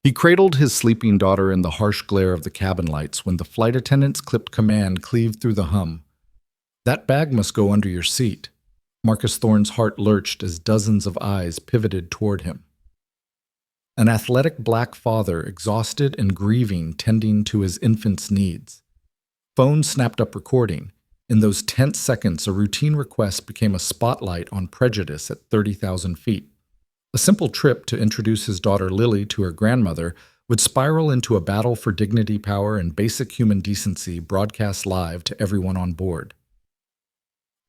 He cradled his sleeping daughter in the harsh glare of the cabin lights when the flight attendant's clipped command cleaved through the hum. "That bag must go under your seat." Marcus Thorne's heart lurched as dozens of eyes pivoted toward him. An athletic black father, exhausted and grieving, tending to his infant's needs. Phone snapped up recording. In those tense seconds, a routine request became a spotlight on prejudice at 30,000 feet. A simple trip to introduce his daughter Lily to her grandmother would spiral into a battle for dignity, power, and basic human decency broadcast live to everyone on board.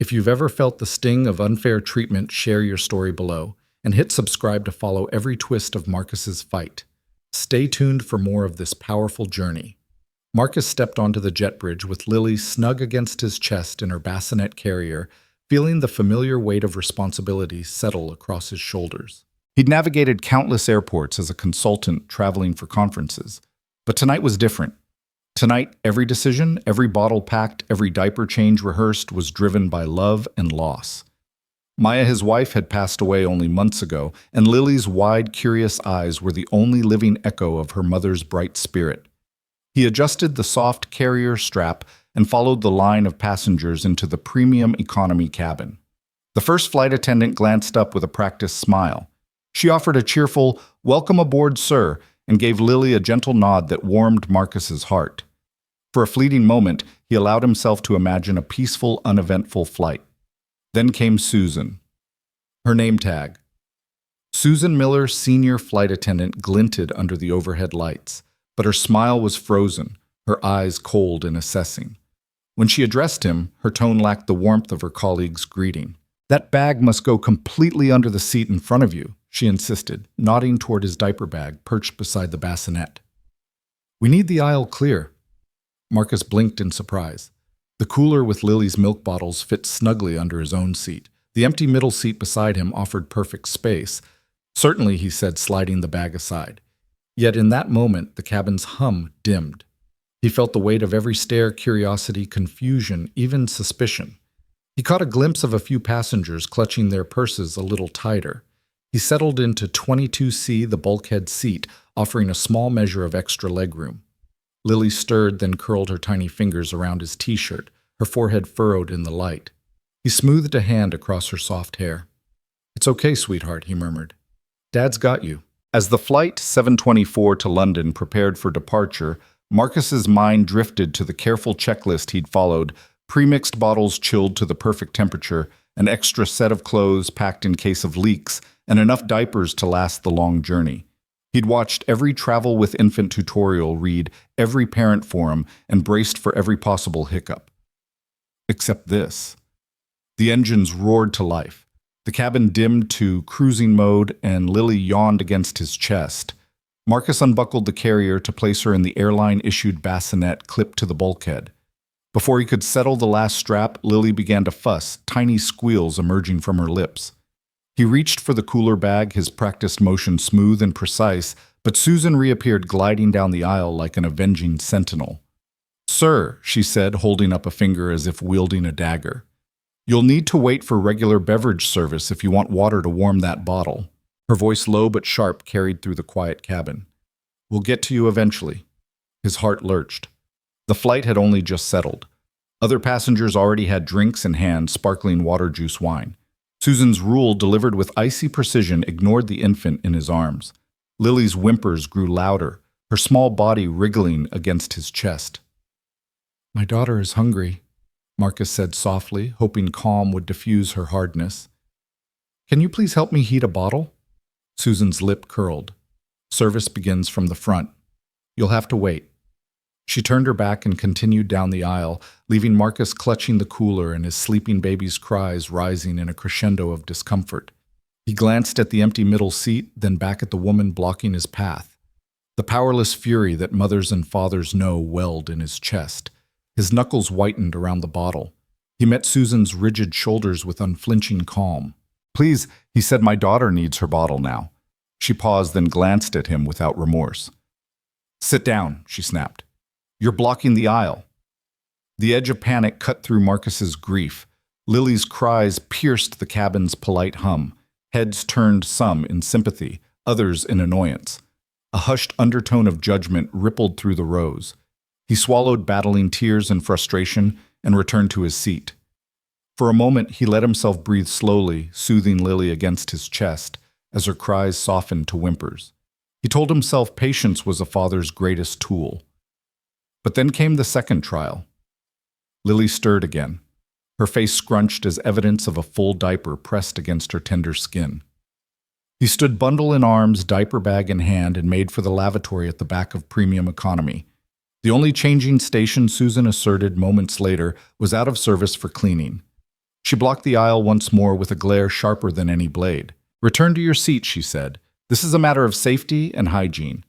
If you've ever felt the sting of unfair treatment, share your story below, and hit subscribe to follow every twist of Marcus's fight. Stay tuned for more of this powerful journey. Marcus stepped onto the jet bridge with Lily snug against his chest in her bassinet carrier, feeling the familiar weight of responsibility settle across his shoulders. He'd navigated countless airports as a consultant traveling for conferences, but tonight was different. Tonight, every decision, every bottle packed, every diaper change rehearsed was driven by love and loss. Maya, his wife, had passed away only months ago, and Lily's wide, curious eyes were the only living echo of her mother's bright spirit. He adjusted the soft carrier strap and followed the line of passengers into the premium economy cabin. The first flight attendant glanced up with a practiced smile. She offered a cheerful, "Welcome aboard, sir," and gave Lily a gentle nod that warmed Marcus's heart. For a fleeting moment, he allowed himself to imagine a peaceful, uneventful flight. Then came Susan. Her name tag. Susan Miller, senior flight attendant, glinted under the overhead lights, but her smile was frozen, her eyes cold and assessing. When she addressed him, her tone lacked the warmth of her colleague's greeting. "That bag must go completely under the seat in front of you," she insisted, nodding toward his diaper bag perched beside the bassinet. "We need the aisle clear." Marcus blinked in surprise. The cooler with Lily's milk bottles fit snugly under his own seat. The empty middle seat beside him offered perfect space. "Certainly," he said, sliding the bag aside. Yet in that moment, the cabin's hum dimmed. He felt the weight of every stare, curiosity, confusion, even suspicion. He caught a glimpse of a few passengers clutching their purses a little tighter. He settled into 22C, the bulkhead seat, offering a small measure of extra legroom. Lily stirred, then curled her tiny fingers around his t-shirt, her forehead furrowed in the light. He smoothed a hand across her soft hair. "It's okay, sweetheart," he murmured. "Dad's got you." As the flight 724 to London prepared for departure, Marcus's mind drifted to the careful checklist he'd followed: pre-mixed bottles chilled to the perfect temperature, an extra set of clothes packed in case of leaks, and enough diapers to last the long journey. He'd watched every travel with infant tutorial, read every parent forum, and braced for every possible hiccup. Except this. The engines roared to life. The cabin dimmed to cruising mode, and Lily yawned against his chest. Marcus unbuckled the carrier to place her in the airline-issued bassinet clipped to the bulkhead. Before he could settle the last strap, Lily began to fuss, tiny squeals emerging from her lips. He reached for the cooler bag, his practiced motion smooth and precise, but Susan reappeared gliding down the aisle like an avenging sentinel. "Sir," she said, holding up a finger as if wielding a dagger. "You'll need to wait for regular beverage service if you want water to warm that bottle." Her voice, low but sharp, carried through the quiet cabin. "We'll get to you eventually." His heart lurched. The flight had only just settled. Other passengers already had drinks in hand, sparkling water, juice, wine. Susan's rule, delivered with icy precision, ignored the infant in his arms. Lily's whimpers grew louder, her small body wriggling against his chest. "My daughter is hungry," Marcus said softly, hoping calm would diffuse her hardness. "Can you please help me heat a bottle?" Susan's lip curled. "Service begins from the front. You'll have to wait." She turned her back and continued down the aisle, leaving Marcus clutching the cooler and his sleeping baby's cries rising in a crescendo of discomfort. He glanced at the empty middle seat, then back at the woman blocking his path. The powerless fury that mothers and fathers know welled in his chest. His knuckles whitened around the bottle. He met Susan's rigid shoulders with unflinching calm. "Please," he said, "my daughter needs her bottle now." She paused, then glanced at him without remorse. "Sit down," she snapped. "You're blocking the aisle." The edge of panic cut through Marcus's grief. Lily's cries pierced the cabin's polite hum. Heads turned, some in sympathy, others in annoyance. A hushed undertone of judgment rippled through the rows. He swallowed battling tears and frustration and returned to his seat. For a moment, he let himself breathe slowly, soothing Lily against his chest as her cries softened to whimpers. He told himself patience was a father's greatest tool. But then came the second trial. Lily stirred again, her face scrunched as evidence of a full diaper pressed against her tender skin. He stood bundle in arms, diaper bag in hand, and made for the lavatory at the back of Premium Economy. The only changing station, Susan asserted moments later, was out of service for cleaning. She blocked the aisle once more with a glare sharper than any blade. "Return to your seat," she said. "This is a matter of safety and hygiene."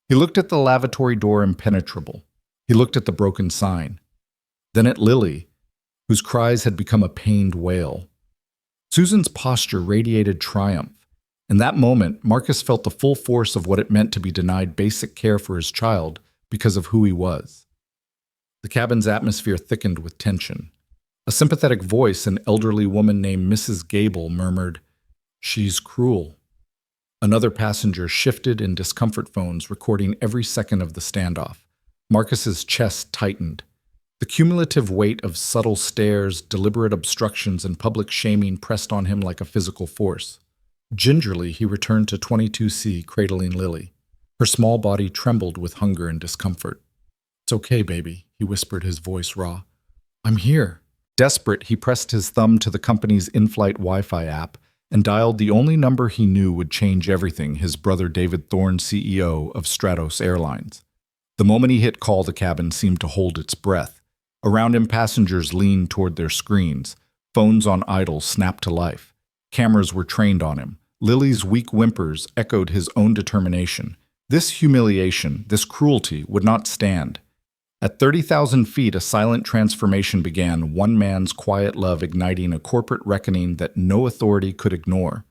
He looked at the lavatory door, impenetrable. He looked at the broken sign. Then at Lily, whose cries had become a pained wail. Susan's posture radiated triumph. In that moment, Marcus felt the full force of what it meant to be denied basic care for his child because of who he was. The cabin's atmosphere thickened with tension. A sympathetic voice, an elderly woman named Mrs. Gable, murmured, "She's cruel." Another passenger shifted in discomfort phones, recording every second of the standoff. Marcus's chest tightened. The cumulative weight of subtle stares, deliberate obstructions, and public shaming pressed on him like a physical force. Gingerly, he returned to 22C, cradling Lily. Her small body trembled with hunger and discomfort. "It's okay, baby," he whispered, his voice raw. "I'm here." Desperate, he pressed his thumb to the company's in-flight Wi-Fi app and dialed the only number he knew would change everything, his brother David Thorne, CEO of Stratos Airlines. The moment he hit call, the cabin seemed to hold its breath. Around him, passengers leaned toward their screens. Phones on idle snapped to life. Cameras were trained on him. Lily's weak whimpers echoed his own determination. This humiliation, this cruelty, would not stand. At 30,000 feet, a silent transformation began, one man's quiet love igniting a corporate reckoning that no authority could ignore.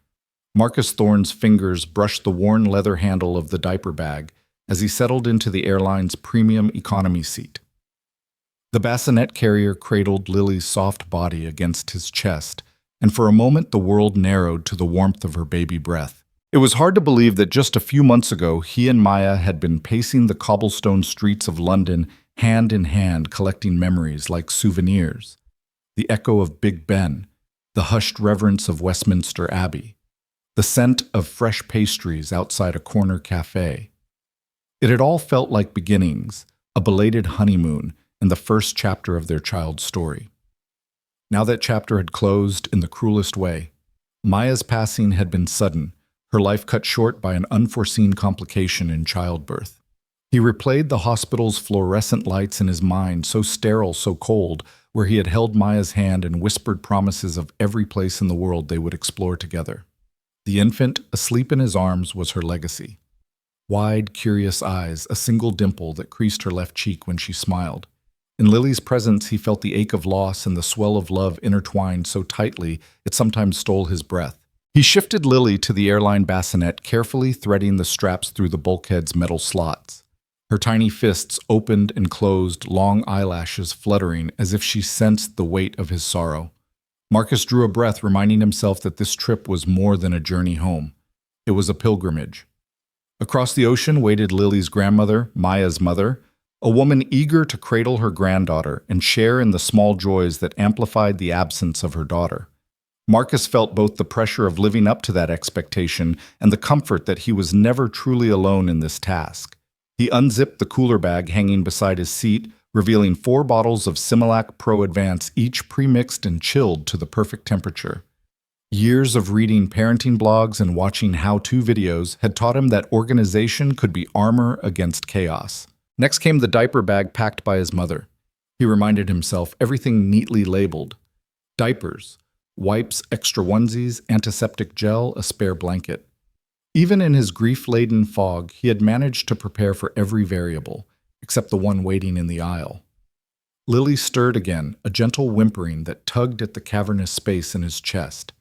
Marcus Thorne's fingers brushed the worn leather handle of the diaper bag as he settled into the airline's premium economy seat. The bassinet carrier cradled Lily's soft body against his chest, and for a moment the world narrowed to the warmth of her baby breath. It was hard to believe that just a few months ago he and Maya had been pacing the cobblestone streets of London hand in hand, collecting memories like souvenirs. The echo of Big Ben, the hushed reverence of Westminster Abbey, the scent of fresh pastries outside a corner cafe. It had all felt like beginnings, a belated honeymoon, and the first chapter of their child's story. Now that chapter had closed in the cruelest way. Maya's passing had been sudden, her life cut short by an unforeseen complication in childbirth. He replayed the hospital's fluorescent lights in his mind, so sterile, so cold, where he had held Maya's hand and whispered promises of every place in the world they would explore together. The infant, asleep in his arms, was her legacy. Wide, curious eyes, a single dimple that creased her left cheek when she smiled. In Lily's presence, he felt the ache of loss and the swell of love intertwined so tightly it sometimes stole his breath. He shifted Lily to the airline bassinet, carefully threading the straps through the bulkhead's metal slots. Her tiny fists opened and closed, long eyelashes fluttering as if she sensed the weight of his sorrow. Marcus drew a breath, reminding himself that this trip was more than a journey home. It was a pilgrimage. Across the ocean waited Lily's grandmother, Maya's mother, a woman eager to cradle her granddaughter and share in the small joys that amplified the absence of her daughter. Marcus felt both the pressure of living up to that expectation and the comfort that he was never truly alone in this task. He unzipped the cooler bag hanging beside his seat, revealing 4 bottles of Similac Pro Advance, each pre-mixed and chilled to the perfect temperature. Years of reading parenting blogs and watching how-to videos had taught him that organization could be armor against chaos. Next came the diaper bag packed by his mother. He reminded himself, everything neatly labeled. Diapers, wipes, extra onesies, antiseptic gel, a spare blanket. Even in his grief-laden fog, he had managed to prepare for every variable, except the one waiting in the aisle. Lily stirred again, a gentle whimpering that tugged at the cavernous space in his chest.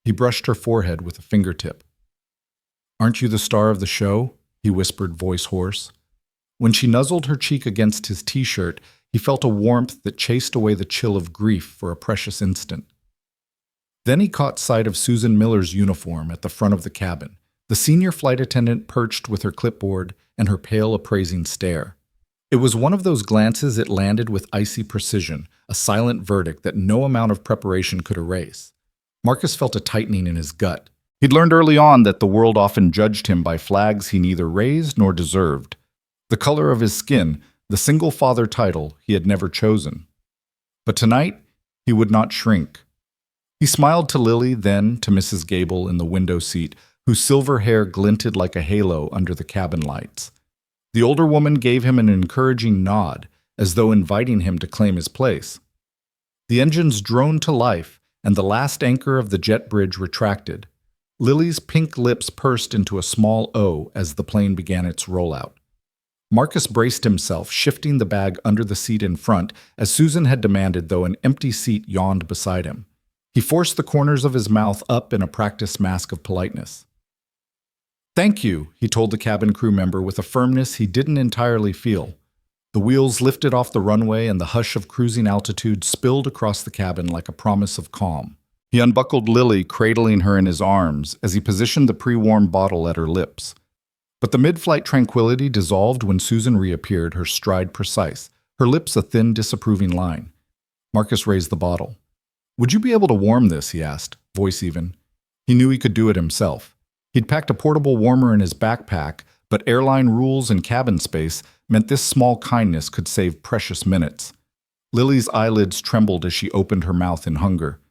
He brushed her forehead with a fingertip. "Aren't you the star of the show?" he whispered, voice hoarse. When she nuzzled her cheek against his t-shirt, he felt a warmth that chased away the chill of grief for a precious instant. Then he caught sight of Susan Miller's uniform at the front of the cabin, The senior flight attendant perched with her clipboard and her pale, appraising stare. It was one of those glances it landed with icy precision, a silent verdict that no amount of preparation could erase. Marcus felt a tightening in his gut. He'd learned early on that the world often judged him by flags he neither raised nor deserved. The color of his skin, the single father title he had never chosen. But tonight, he would not shrink. He smiled to Lily, then to Mrs. Gable in the window seat, whose silver hair glinted like a halo under the cabin lights. The older woman gave him an encouraging nod, as though inviting him to claim his place. The engines droned to life, and the last anchor of the jet bridge retracted. Lily's pink lips pursed into a small O as the plane began its rollout. Marcus braced himself, shifting the bag under the seat in front, as Susan had demanded, though an empty seat yawned beside him. He forced the corners of his mouth up in a practiced mask of politeness. "Thank you," he told the cabin crew member with a firmness he didn't entirely feel. The wheels lifted off the runway and the hush of cruising altitude spilled across the cabin like a promise of calm. He unbuckled Lily, cradling her in his arms, as he positioned the pre-warmed bottle at her lips. But the mid-flight tranquility dissolved when Susan reappeared, her stride precise, her lips a thin, disapproving line. Marcus raised the bottle. "Would you be able to warm this?" he asked, voice even. He knew he could do it himself. He'd packed a portable warmer in his backpack, but airline rules and cabin space meant this small kindness could save precious minutes. Lily's eyelids trembled as she opened her mouth in hunger.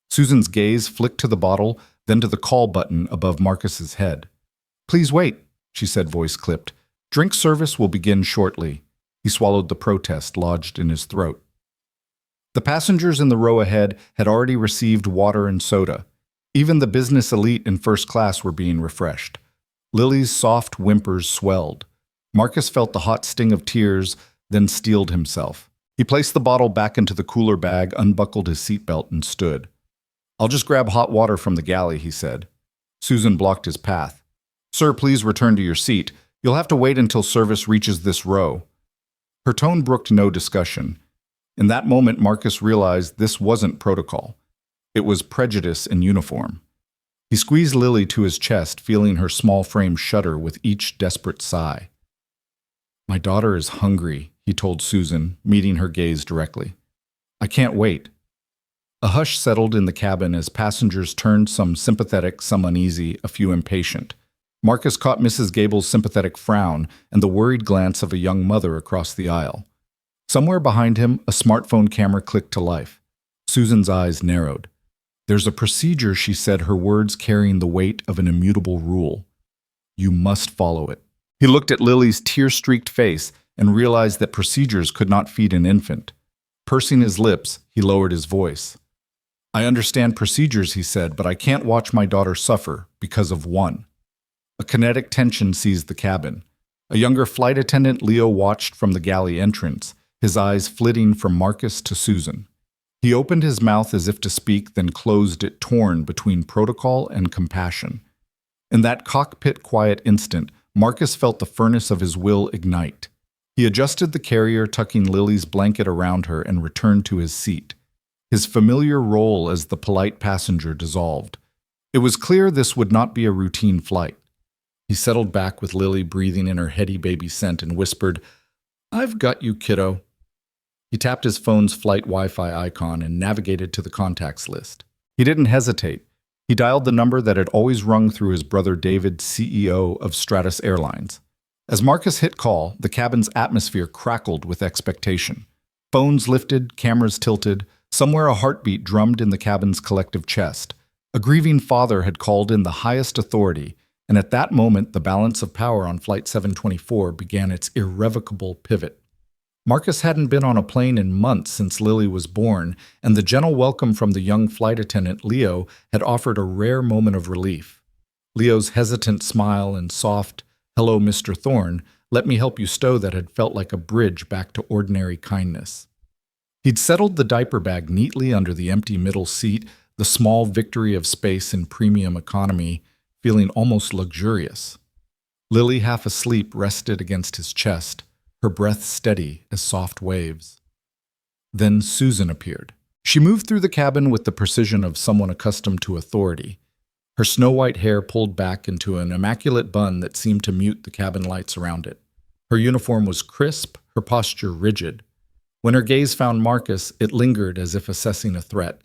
Susan's gaze flicked to the bottle, then to the call button above Marcus's head. "Please wait," she said, voice clipped. "Drink service will begin shortly." He swallowed the protest lodged in his throat. The passengers in the row ahead had already received water and soda. Even the business elite in first class were being refreshed. Lily's soft whimpers swelled. Marcus felt the hot sting of tears, then steeled himself. He placed the bottle back into the cooler bag, unbuckled his seatbelt, and stood. "I'll just grab hot water from the galley," he said. Susan blocked his path. "Sir, please return to your seat. You'll have to wait until service reaches this row." Her tone brooked no discussion. In that moment, Marcus realized this wasn't protocol. It was prejudice in uniform. He squeezed Lily to his chest, feeling her small frame shudder with each desperate sigh. "My daughter is hungry," he told Susan, meeting her gaze directly. "I can't wait." A hush settled in the cabin as passengers turned, some sympathetic, some uneasy, a few impatient. Marcus caught Mrs. Gable's sympathetic frown and the worried glance of a young mother across the aisle. Somewhere behind him, a smartphone camera clicked to life. Susan's eyes narrowed. "There's a procedure," she said, her words carrying the weight of an immutable rule. "You must follow it." He looked at Lily's tear-streaked face and realized that procedures could not feed an infant. Pursing his lips, he lowered his voice. "I understand procedures," he said, "but I can't watch my daughter suffer because of one." A kinetic tension seized the cabin. A younger flight attendant, Leo, watched from the galley entrance, his eyes flitting from Marcus to Susan. He opened his mouth as if to speak, then closed it, torn between protocol and compassion. In that cockpit quiet instant, Marcus felt the furnace of his will ignite. He adjusted the carrier, tucking Lily's blanket around her, and returned to his seat. His familiar role as the polite passenger dissolved. It was clear this would not be a routine flight. He settled back with Lily breathing in her heady baby scent and whispered, "I've got you, kiddo." He tapped his phone's flight Wi-Fi icon and navigated to the contacts list. He didn't hesitate. He dialed the number that had always rung through his brother David, CEO of Stratus Airlines. As Marcus hit call, the cabin's atmosphere crackled with expectation. Phones lifted, cameras tilted. Somewhere a heartbeat drummed in the cabin's collective chest. A grieving father had called in the highest authority, and at that moment the balance of power on Flight 724 began its irrevocable pivot. Marcus hadn't been on a plane in months since Lily was born, and the gentle welcome from the young flight attendant, Leo, had offered a rare moment of relief. Leo's hesitant smile and soft, "Hello, Mr. Thorne, let me help you" stow that had felt like a bridge back to ordinary kindness. He'd settled the diaper bag neatly under the empty middle seat, the small victory of space in premium economy, feeling almost luxurious. Lily, half asleep, rested against his chest, her breath steady as soft waves. Then Susan appeared. She moved through the cabin with the precision of someone accustomed to authority. her snow-white hair pulled back into an immaculate bun that seemed to mute the cabin lights around it. Her uniform was crisp, her posture rigid. When her gaze found Marcus, it lingered as if assessing a threat.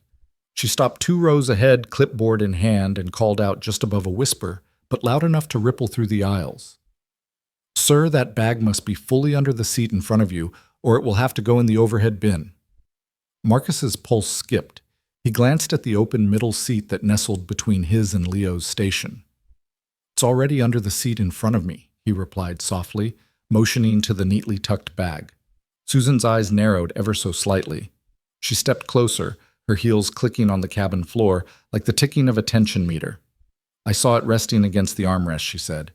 She stopped 2 rows ahead, clipboard in hand, and called out just above a whisper, but loud enough to ripple through the aisles. "Sir, that bag must be fully under the seat in front of you, or it will have to go in the overhead bin." Marcus's pulse skipped. He glanced at the open middle seat that nestled between his and Leo's station. "It's already under the seat in front of me," he replied softly, motioning to the neatly tucked bag. Susan's eyes narrowed ever so slightly. She stepped closer, her heels clicking on the cabin floor like the ticking of a tension meter. "I saw it resting against the armrest," she said.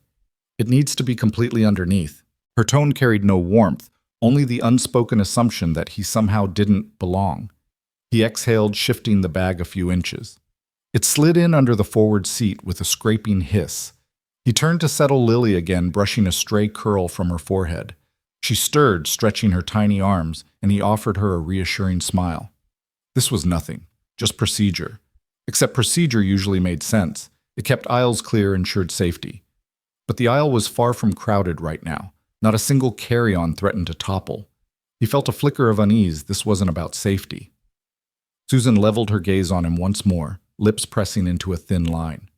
"It needs to be completely underneath." Her tone carried no warmth, only the unspoken assumption that he somehow didn't belong. He exhaled, shifting the bag a few inches. It slid in under the forward seat with a scraping hiss. He turned to settle Lily again, brushing a stray curl from her forehead. She stirred, stretching her tiny arms, and he offered her a reassuring smile. This was nothing, just procedure. Except procedure usually made sense. It kept aisles clear, ensured safety. But the aisle was far from crowded right now. Not a single carry-on threatened to topple. He felt a flicker of unease. This wasn't about safety. Susan leveled her gaze on him once more, lips pressing into a thin line.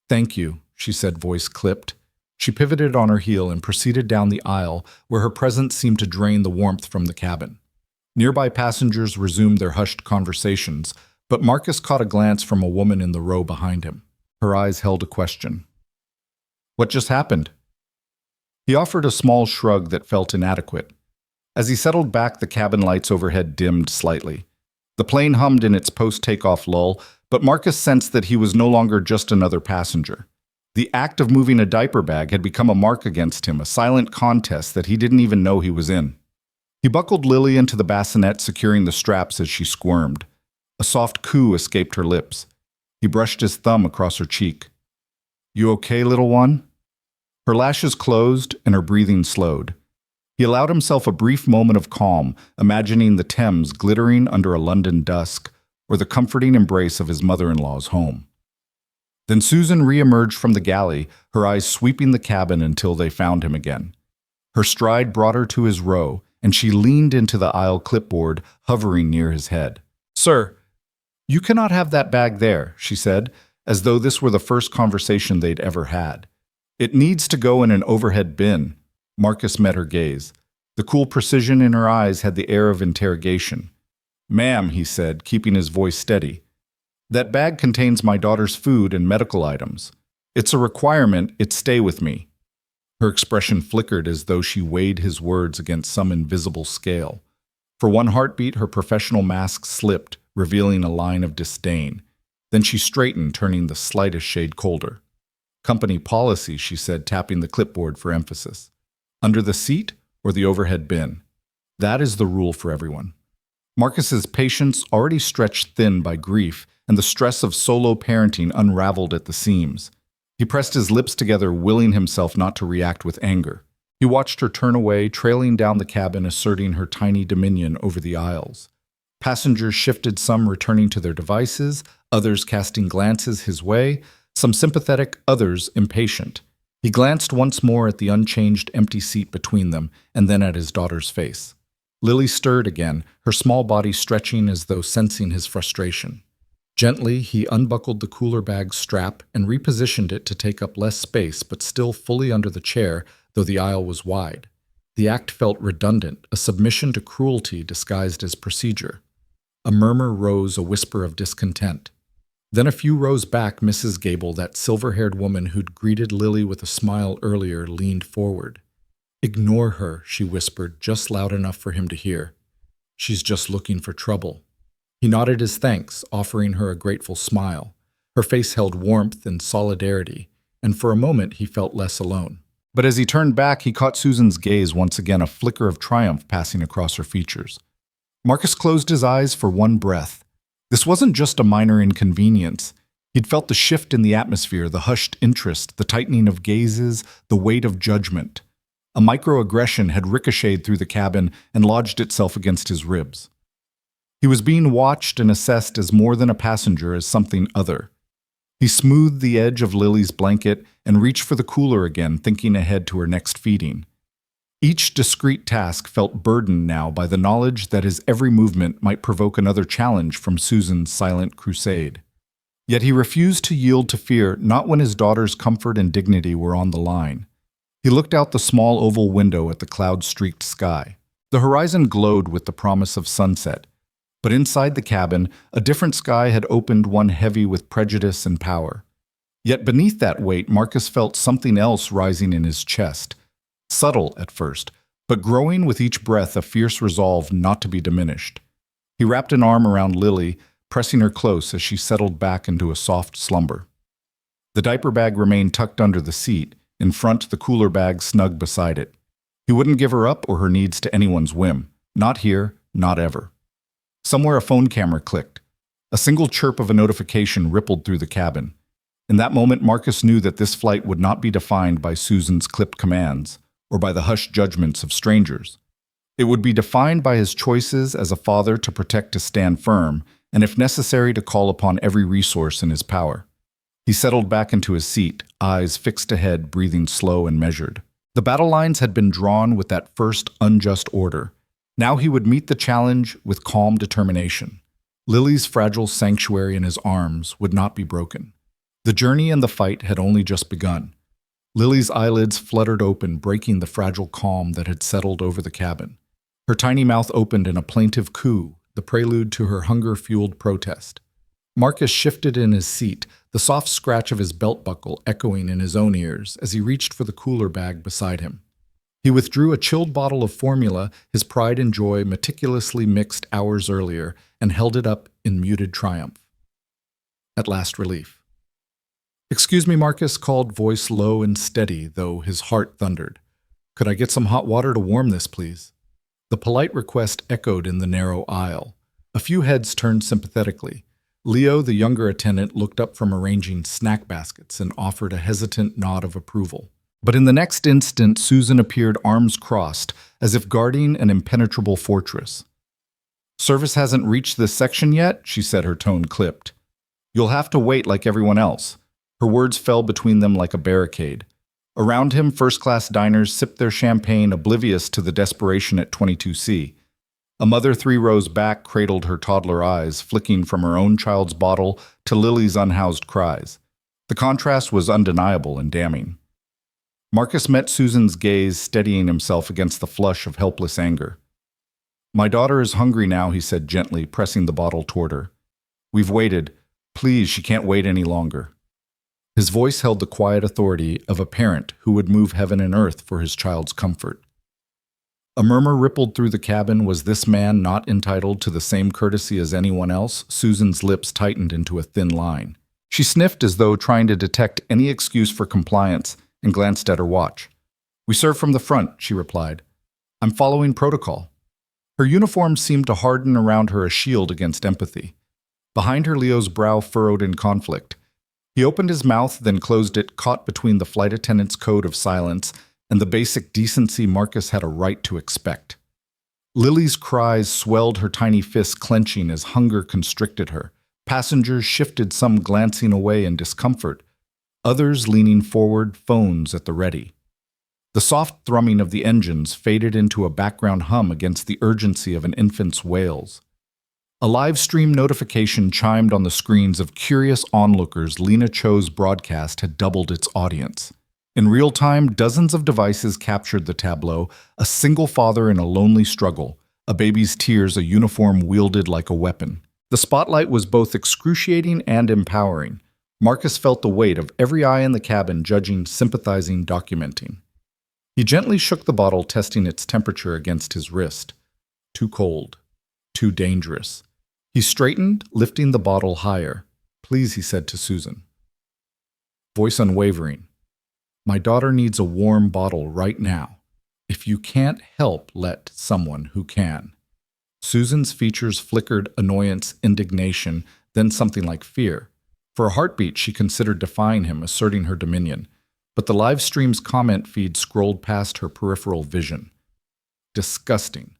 "Thank you," she said, voice clipped. She pivoted on her heel and proceeded down the aisle, where her presence seemed to drain the warmth from the cabin. Nearby passengers resumed their hushed conversations, but Marcus caught a glance from a woman in the row behind him. Her eyes held a question. "What just happened?" He offered a small shrug that felt inadequate. As he settled back, the cabin lights overhead dimmed slightly. The plane hummed in its post-takeoff lull, but Marcus sensed that he was no longer just another passenger. The act of moving a diaper bag had become a mark against him, a silent contest that he didn't even know he was in. He buckled Lily into the bassinet, securing the straps as she squirmed. A soft coo escaped her lips. He brushed his thumb across her cheek. "You okay, little one?" Her lashes closed and her breathing slowed. He allowed himself a brief moment of calm, imagining the Thames glittering under a London dusk, or the comforting embrace of his mother-in-law's home. Then Susan re-emerged from the galley, her eyes sweeping the cabin until they found him again. Her stride brought her to his row, and she leaned into the aisle clipboard, hovering near his head. "Sir, you cannot have that bag there," she said, as though this were the first conversation they'd ever had. "It needs to go in an overhead bin." Marcus met her gaze. The cool precision in her eyes had the air of interrogation. "Ma'am," he said, keeping his voice steady, "that bag contains my daughter's food and medical items. It's a requirement it stay with me." Her expression flickered as though she weighed his words against some invisible scale. For one heartbeat, her professional mask slipped, revealing a line of disdain. Then she straightened, turning the slightest shade colder. "Company policy," she said, tapping the clipboard for emphasis. "Under the seat or the overhead bin? That is the rule for everyone." Marcus's patience, already stretched thin by grief, and the stress of solo parenting unraveled at the seams. He pressed his lips together, willing himself not to react with anger. He watched her turn away, trailing down the cabin, asserting her tiny dominion over the aisles. Passengers shifted, some returning to their devices, others casting glances his way, some sympathetic, others impatient. He glanced once more at the unchanged empty seat between them, and then at his daughter's face. Lily stirred again, her small body stretching as though sensing his frustration. Gently, he unbuckled the cooler bag's strap and repositioned it to take up less space, but still fully under the chair, though the aisle was wide. The act felt redundant, a submission to cruelty disguised as procedure. A murmur rose, a whisper of discontent. Then a few rows back, Mrs. Gable, that silver-haired woman who'd greeted Lily with a smile earlier, leaned forward. "Ignore her," she whispered, just loud enough for him to hear. "She's just looking for trouble." He nodded his thanks, offering her a grateful smile. Her face held warmth and solidarity, and for a moment he felt less alone. But as he turned back, he caught Susan's gaze once again, a flicker of triumph passing across her features. Marcus closed his eyes for one breath. This wasn't just a minor inconvenience. He'd felt the shift in the atmosphere, the hushed interest, the tightening of gazes, the weight of judgment. A microaggression had ricocheted through the cabin and lodged itself against his ribs. He was being watched and assessed as more than a passenger, as something other. He He smoothed the edge of Lily's blanket and reached for the cooler again, thinking ahead to her next feeding. Each discrete task felt burdened now by the knowledge that his every movement might provoke another challenge from Susan's silent crusade. Yet he refused to yield to fear, not when his daughter's comfort and dignity were on the line. He looked out the small oval window at the cloud-streaked sky. The horizon glowed with the promise of sunset, but inside the cabin, a different sky had opened, one heavy with prejudice and power. Yet beneath that weight, Marcus felt something else rising in his chest. Subtle at first, but growing with each breath a fierce resolve not to be diminished. He wrapped an arm around Lily, pressing her close as she settled back into a soft slumber. The diaper bag remained tucked under the seat, in front the cooler bag snug beside it. He wouldn't give her up or her needs to anyone's whim. Not here, not ever. Somewhere a phone camera clicked. A single chirp of a notification rippled through the cabin. In that moment, Marcus knew that this flight would not be defined by Susan's clipped commands or by the hushed judgments of strangers. It would be defined by his choices as a father to protect, to stand firm, and if necessary to call upon every resource in his power. He settled back into his seat, eyes fixed ahead, breathing slow and measured. The battle lines had been drawn with that first unjust order. Now he would meet the challenge with calm determination. Lily's fragile sanctuary in his arms would not be broken. The journey and the fight had only just begun. Lily's eyelids fluttered open, breaking the fragile calm that had settled over the cabin. Her tiny mouth opened in a plaintive coo, the prelude to her hunger-fueled protest. Marcus shifted in his seat, the soft scratch of his belt buckle echoing in his own ears as he reached for the cooler bag beside him. He withdrew a chilled bottle of formula, his pride and joy meticulously mixed hours earlier, and held it up in muted triumph. At last, relief. "Excuse me," Marcus called, voice low and steady, though his heart thundered. "Could I get some hot water to warm this, please?" The polite request echoed in the narrow aisle. A few heads turned sympathetically. Leo, the younger attendant, looked up from arranging snack baskets and offered a hesitant nod of approval. But in the next instant, Susan appeared, arms crossed, as if guarding an impenetrable fortress. "Service hasn't reached this section yet," she said, her tone clipped. "You'll have to wait like everyone else." Her words fell between them like a barricade. Around him, first-class diners sipped their champagne, oblivious to the desperation at 22C. A mother 3 rows back cradled her toddler eyes, flicking from her own child's bottle to Lily's unhoused cries. The contrast was undeniable and damning. Marcus met Susan's gaze, steadying himself against the flush of helpless anger. "My daughter is hungry now," he said gently, pressing the bottle toward her. "We've waited. Please, she can't wait any longer." His voice held the quiet authority of a parent who would move heaven and earth for his child's comfort. A murmur rippled through the cabin. Was this man not entitled to the same courtesy as anyone else? Susan's lips tightened into a thin line. She sniffed as though trying to detect any excuse for compliance and glanced at her watch. "We serve from the front," she replied. "I'm following protocol." Her uniform seemed to harden around her, a shield against empathy. Behind her, Leo's brow furrowed in conflict. He opened his mouth, then closed it, caught between the flight attendant's code of silence and the basic decency Marcus had a right to expect. Lily's cries swelled, her tiny fists clenching as hunger constricted her. Passengers shifted, some glancing away in discomfort, others leaning forward, phones at the ready. The soft thrumming of the engines faded into a background hum against the urgency of an infant's wails. A live stream notification chimed on the screens of curious onlookers. Lena Cho's broadcast had doubled its audience. In real time, dozens of devices captured the tableau, a single father in a lonely struggle, a baby's tears, a uniform wielded like a weapon. The spotlight was both excruciating and empowering. Marcus felt the weight of every eye in the cabin, judging, sympathizing, documenting. He gently shook the bottle, testing its temperature against his wrist. Too cold. Too dangerous. He straightened, lifting the bottle higher. "Please," he said to Susan. Voice unwavering. "My daughter needs a warm bottle right now. If you can't help, let someone who can." Susan's features flickered annoyance, indignation, then something like fear. For a heartbeat, she considered defying him, asserting her dominion. But the live stream's comment feed scrolled past her peripheral vision. Disgusting.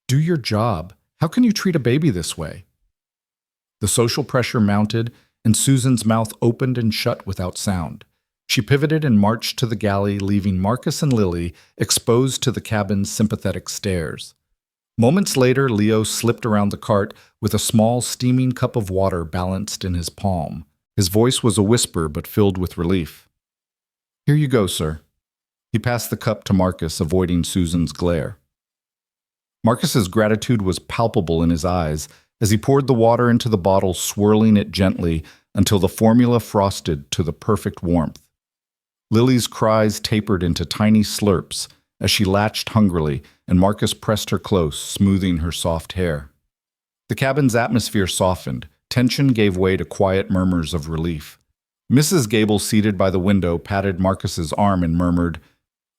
"Do your job. How can you treat a baby this way?" The social pressure mounted, and Susan's mouth opened and shut without sound. She pivoted and marched to the galley, leaving Marcus and Lily exposed to the cabin's sympathetic stares. Moments later, Leo slipped around the cart with a small, steaming cup of water balanced in his palm. His voice was a whisper, but filled with relief. "Here you go, sir." He passed the cup to Marcus, avoiding Susan's glare. Marcus's gratitude was palpable in his eyes as he poured the water into the bottle, swirling it gently until the formula frosted to the perfect warmth. Lily's cries tapered into tiny slurps as she latched hungrily, and Marcus pressed her close, smoothing her soft hair. The cabin's atmosphere softened. Tension gave way to quiet murmurs of relief. Mrs. Gable, seated by the window, patted Marcus's arm and murmured,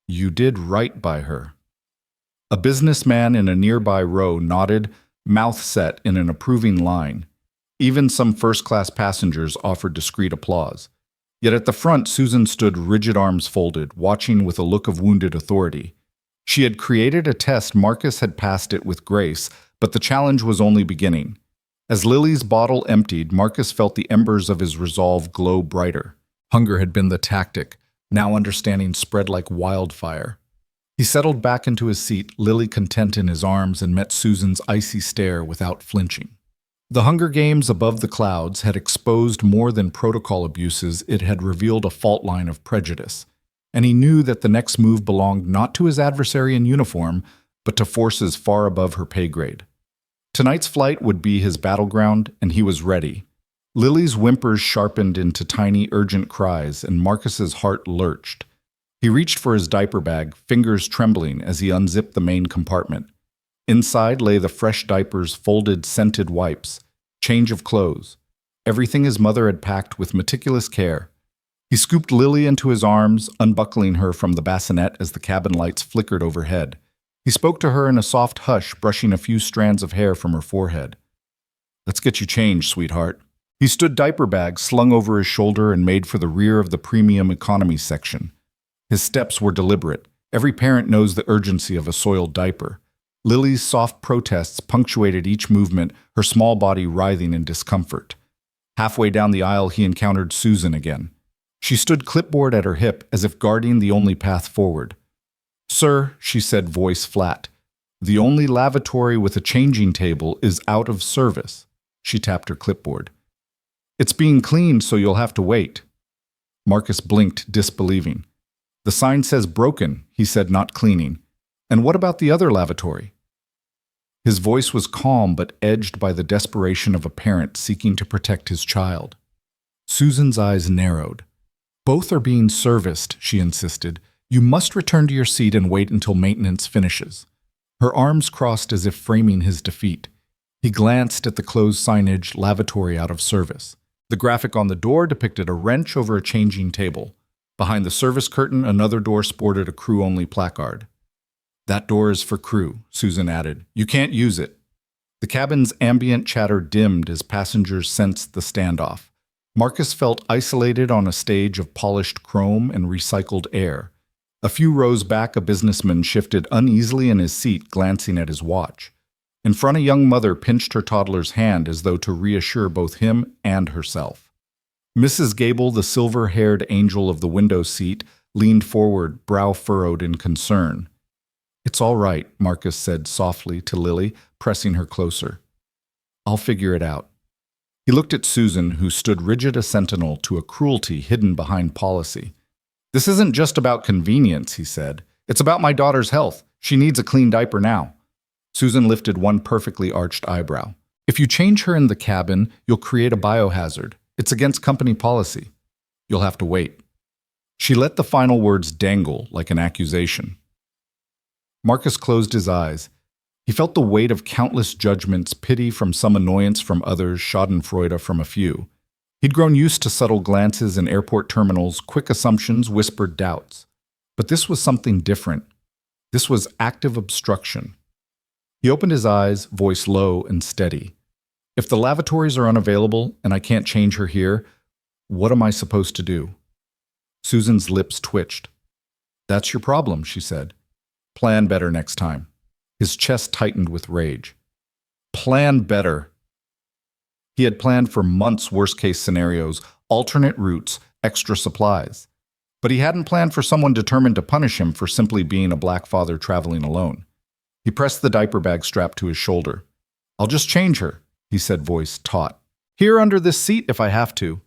"You did right by her." A businessman in a nearby row nodded, mouth set in an approving line. Even some first-class passengers offered discreet applause. Yet at the front, Susan stood, rigid arms folded, watching with a look of wounded authority. She had created a test. Marcus had passed it with grace, but the challenge was only beginning. As Lily's bottle emptied, Marcus felt the embers of his resolve glow brighter. Hunger had been the tactic. Now understanding spread like wildfire. He settled back into his seat, Lily content in his arms, and met Susan's icy stare without flinching. The Hunger Games above the clouds had exposed more than protocol abuses. It had revealed a fault line of prejudice. And he knew that the next move belonged not to his adversary in uniform, but to forces far above her pay grade. Tonight's flight would be his battleground, and he was ready. Lily's whimpers sharpened into tiny, urgent cries, and Marcus's heart lurched. He reached for his diaper bag, fingers trembling as he unzipped the main compartment. Inside lay the fresh diapers, folded, scented wipes, change of clothes, everything his mother had packed with meticulous care. He scooped Lily into his arms, unbuckling her from the bassinet as the cabin lights flickered overhead. He spoke to her in a soft hush, brushing a few strands of hair from her forehead. "Let's get you changed, sweetheart." He stood diaper bag slung over his shoulder and made for the rear of the premium economy section. His steps were deliberate. Every parent knows the urgency of a soiled diaper. Lily's soft protests punctuated each movement, her small body writhing in discomfort. Halfway down the aisle, he encountered Susan again. She stood clipboard at her hip, as if guarding the only path forward. "Sir," she said, voice flat, "the only lavatory with a changing table is out of service." She tapped her clipboard. "It's being cleaned, so you'll have to wait." Marcus blinked, disbelieving. "The sign says broken," he said, "not cleaning. And what about the other lavatory?" His voice was calm but edged by the desperation of a parent seeking to protect his child. Susan's eyes narrowed. "Both are being serviced," she insisted. "You must return to your seat and wait until maintenance finishes." Her arms crossed as if framing his defeat. He glanced at the closed signage, "Lavatory out of service." The graphic on the door depicted a wrench over a changing table. Behind the service curtain, another door sported a crew-only placard. "That door is for crew," Susan added. "You can't use it." The cabin's ambient chatter dimmed as passengers sensed the standoff. Marcus felt isolated on a stage of polished chrome and recycled air. A few rows back, a businessman shifted uneasily in his seat, glancing at his watch. In front, a young mother pinched her toddler's hand as though to reassure both him and herself. Mrs. Gable, the silver-haired angel of the window seat, leaned forward, brow furrowed in concern. "It's all right," Marcus said softly to Lily, pressing her closer. "I'll figure it out." He looked at Susan, who stood rigid, a sentinel to a cruelty hidden behind policy. "This isn't just about convenience," he said. "It's about my daughter's health. She needs a clean diaper now." Susan lifted one perfectly arched eyebrow. "If you change her in the cabin, you'll create a biohazard. It's against company policy. You'll have to wait." She let the final words dangle like an accusation. Marcus closed his eyes. He felt the weight of countless judgments, pity from some, annoyance from others, schadenfreude from a few. He'd grown used to subtle glances in airport terminals, quick assumptions, whispered doubts. But this was something different. This was active obstruction. He opened his eyes, voice low and steady. "If the lavatories are unavailable and I can't change her here, what am I supposed to do?" Susan's lips twitched. "That's your problem," she said. "Plan better next time." His chest tightened with rage. "Plan better." He had planned for months' worst-case scenarios, alternate routes, extra supplies. But he hadn't planned for someone determined to punish him for simply being a black father traveling alone. He pressed the diaper bag strap to his shoulder. "I'll just change her," he said, voice taut. "Here under this seat if I have to."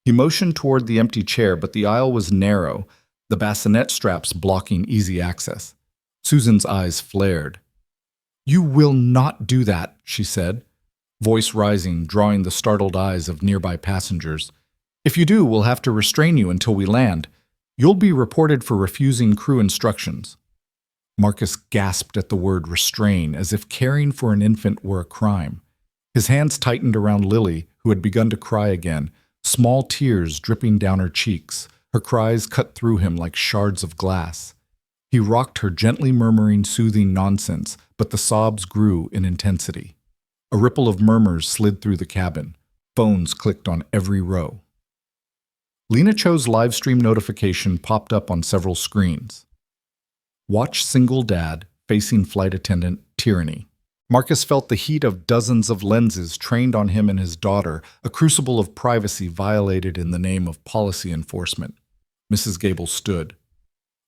He motioned toward the empty chair, but the aisle was narrow, the bassinet straps blocking easy access. Susan's eyes flared. "You will not do that," she said, voice rising, drawing the startled eyes of nearby passengers. "If you do, we'll have to restrain you until we land. You'll be reported for refusing crew instructions." Marcus gasped at the word restrain, as if caring for an infant were a crime. His hands tightened around Lily, who had begun to cry again, small tears dripping down her cheeks. Her cries cut through him like shards of glass. He rocked her, gently murmuring soothing nonsense, but the sobs grew in intensity. A ripple of murmurs slid through the cabin. Phones clicked on every row. Lena Cho's live stream notification popped up on several screens. "Watch single dad facing flight attendant tyranny." Marcus felt the heat of dozens of lenses trained on him and his daughter, a crucible of privacy violated in the name of policy enforcement. Mrs. Gable stood.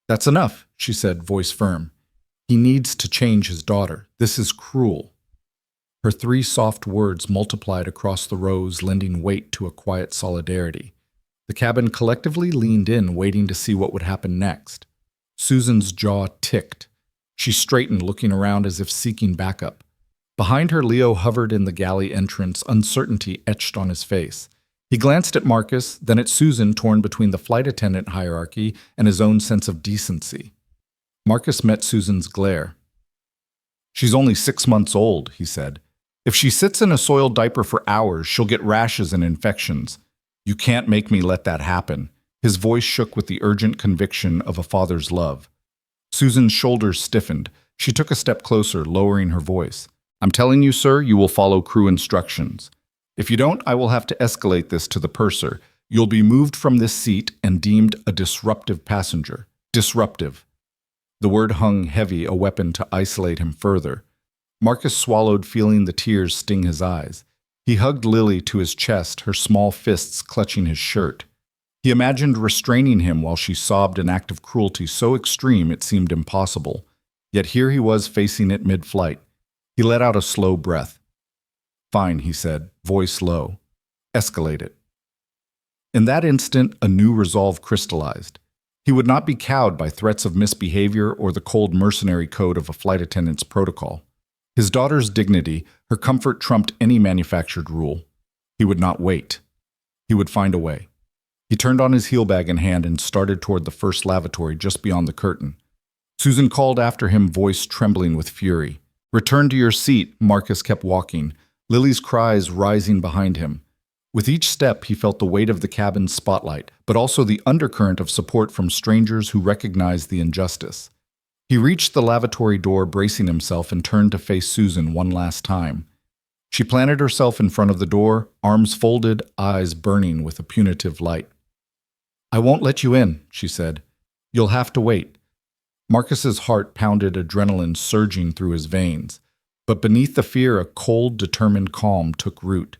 "That's enough," she said, voice firm. "He needs to change his daughter. This is cruel." Her three soft words multiplied across the rows, lending weight to a quiet solidarity. The cabin collectively leaned in, waiting to see what would happen next. Susan's jaw ticked. She straightened, looking around as if seeking backup. Behind her, Leo hovered in the galley entrance, uncertainty etched on his face. He glanced at Marcus, then at Susan, torn between the flight attendant hierarchy and his own sense of decency. Marcus met Susan's glare. "She's only 6 months old," he said. "If she sits in a soiled diaper for hours, she'll get rashes and infections. You can't make me let that happen." His voice shook with the urgent conviction of a father's love. Susan's shoulders stiffened. She took a step closer, lowering her voice. "I'm telling you, sir, you will follow crew instructions. If you don't, I will have to escalate this to the purser. You'll be moved from this seat and deemed a disruptive passenger." Disruptive. The word hung heavy, a weapon to isolate him further. Marcus swallowed, feeling the tears sting his eyes. He hugged Lily to his chest, her small fists clutching his shirt. He imagined restraining him while she sobbed an act of cruelty so extreme it seemed impossible. Yet here he was facing it mid-flight. He let out a slow breath. "Fine," he said, voice low. "Escalate it." In that instant, a new resolve crystallized. He would not be cowed by threats of misbehavior or the cold mercenary code of a flight attendant's protocol. His daughter's dignity, her comfort trumped any manufactured rule. He would not wait. He would find a way. He turned on his heel bag in hand and started toward the first lavatory just beyond the curtain. Susan called after him, voice trembling with fury. "Return to your seat," Marcus kept walking, Lily's cries rising behind him. With each step, he felt the weight of the cabin's spotlight, but also the undercurrent of support from strangers who recognized the injustice. He reached the lavatory door, bracing himself, and turned to face Susan one last time. She planted herself in front of the door, arms folded, eyes burning with a punitive light. "I won't let you in," she said. "You'll have to wait." Marcus's heart pounded, adrenaline surging through his veins. But beneath the fear, a cold, determined calm took root.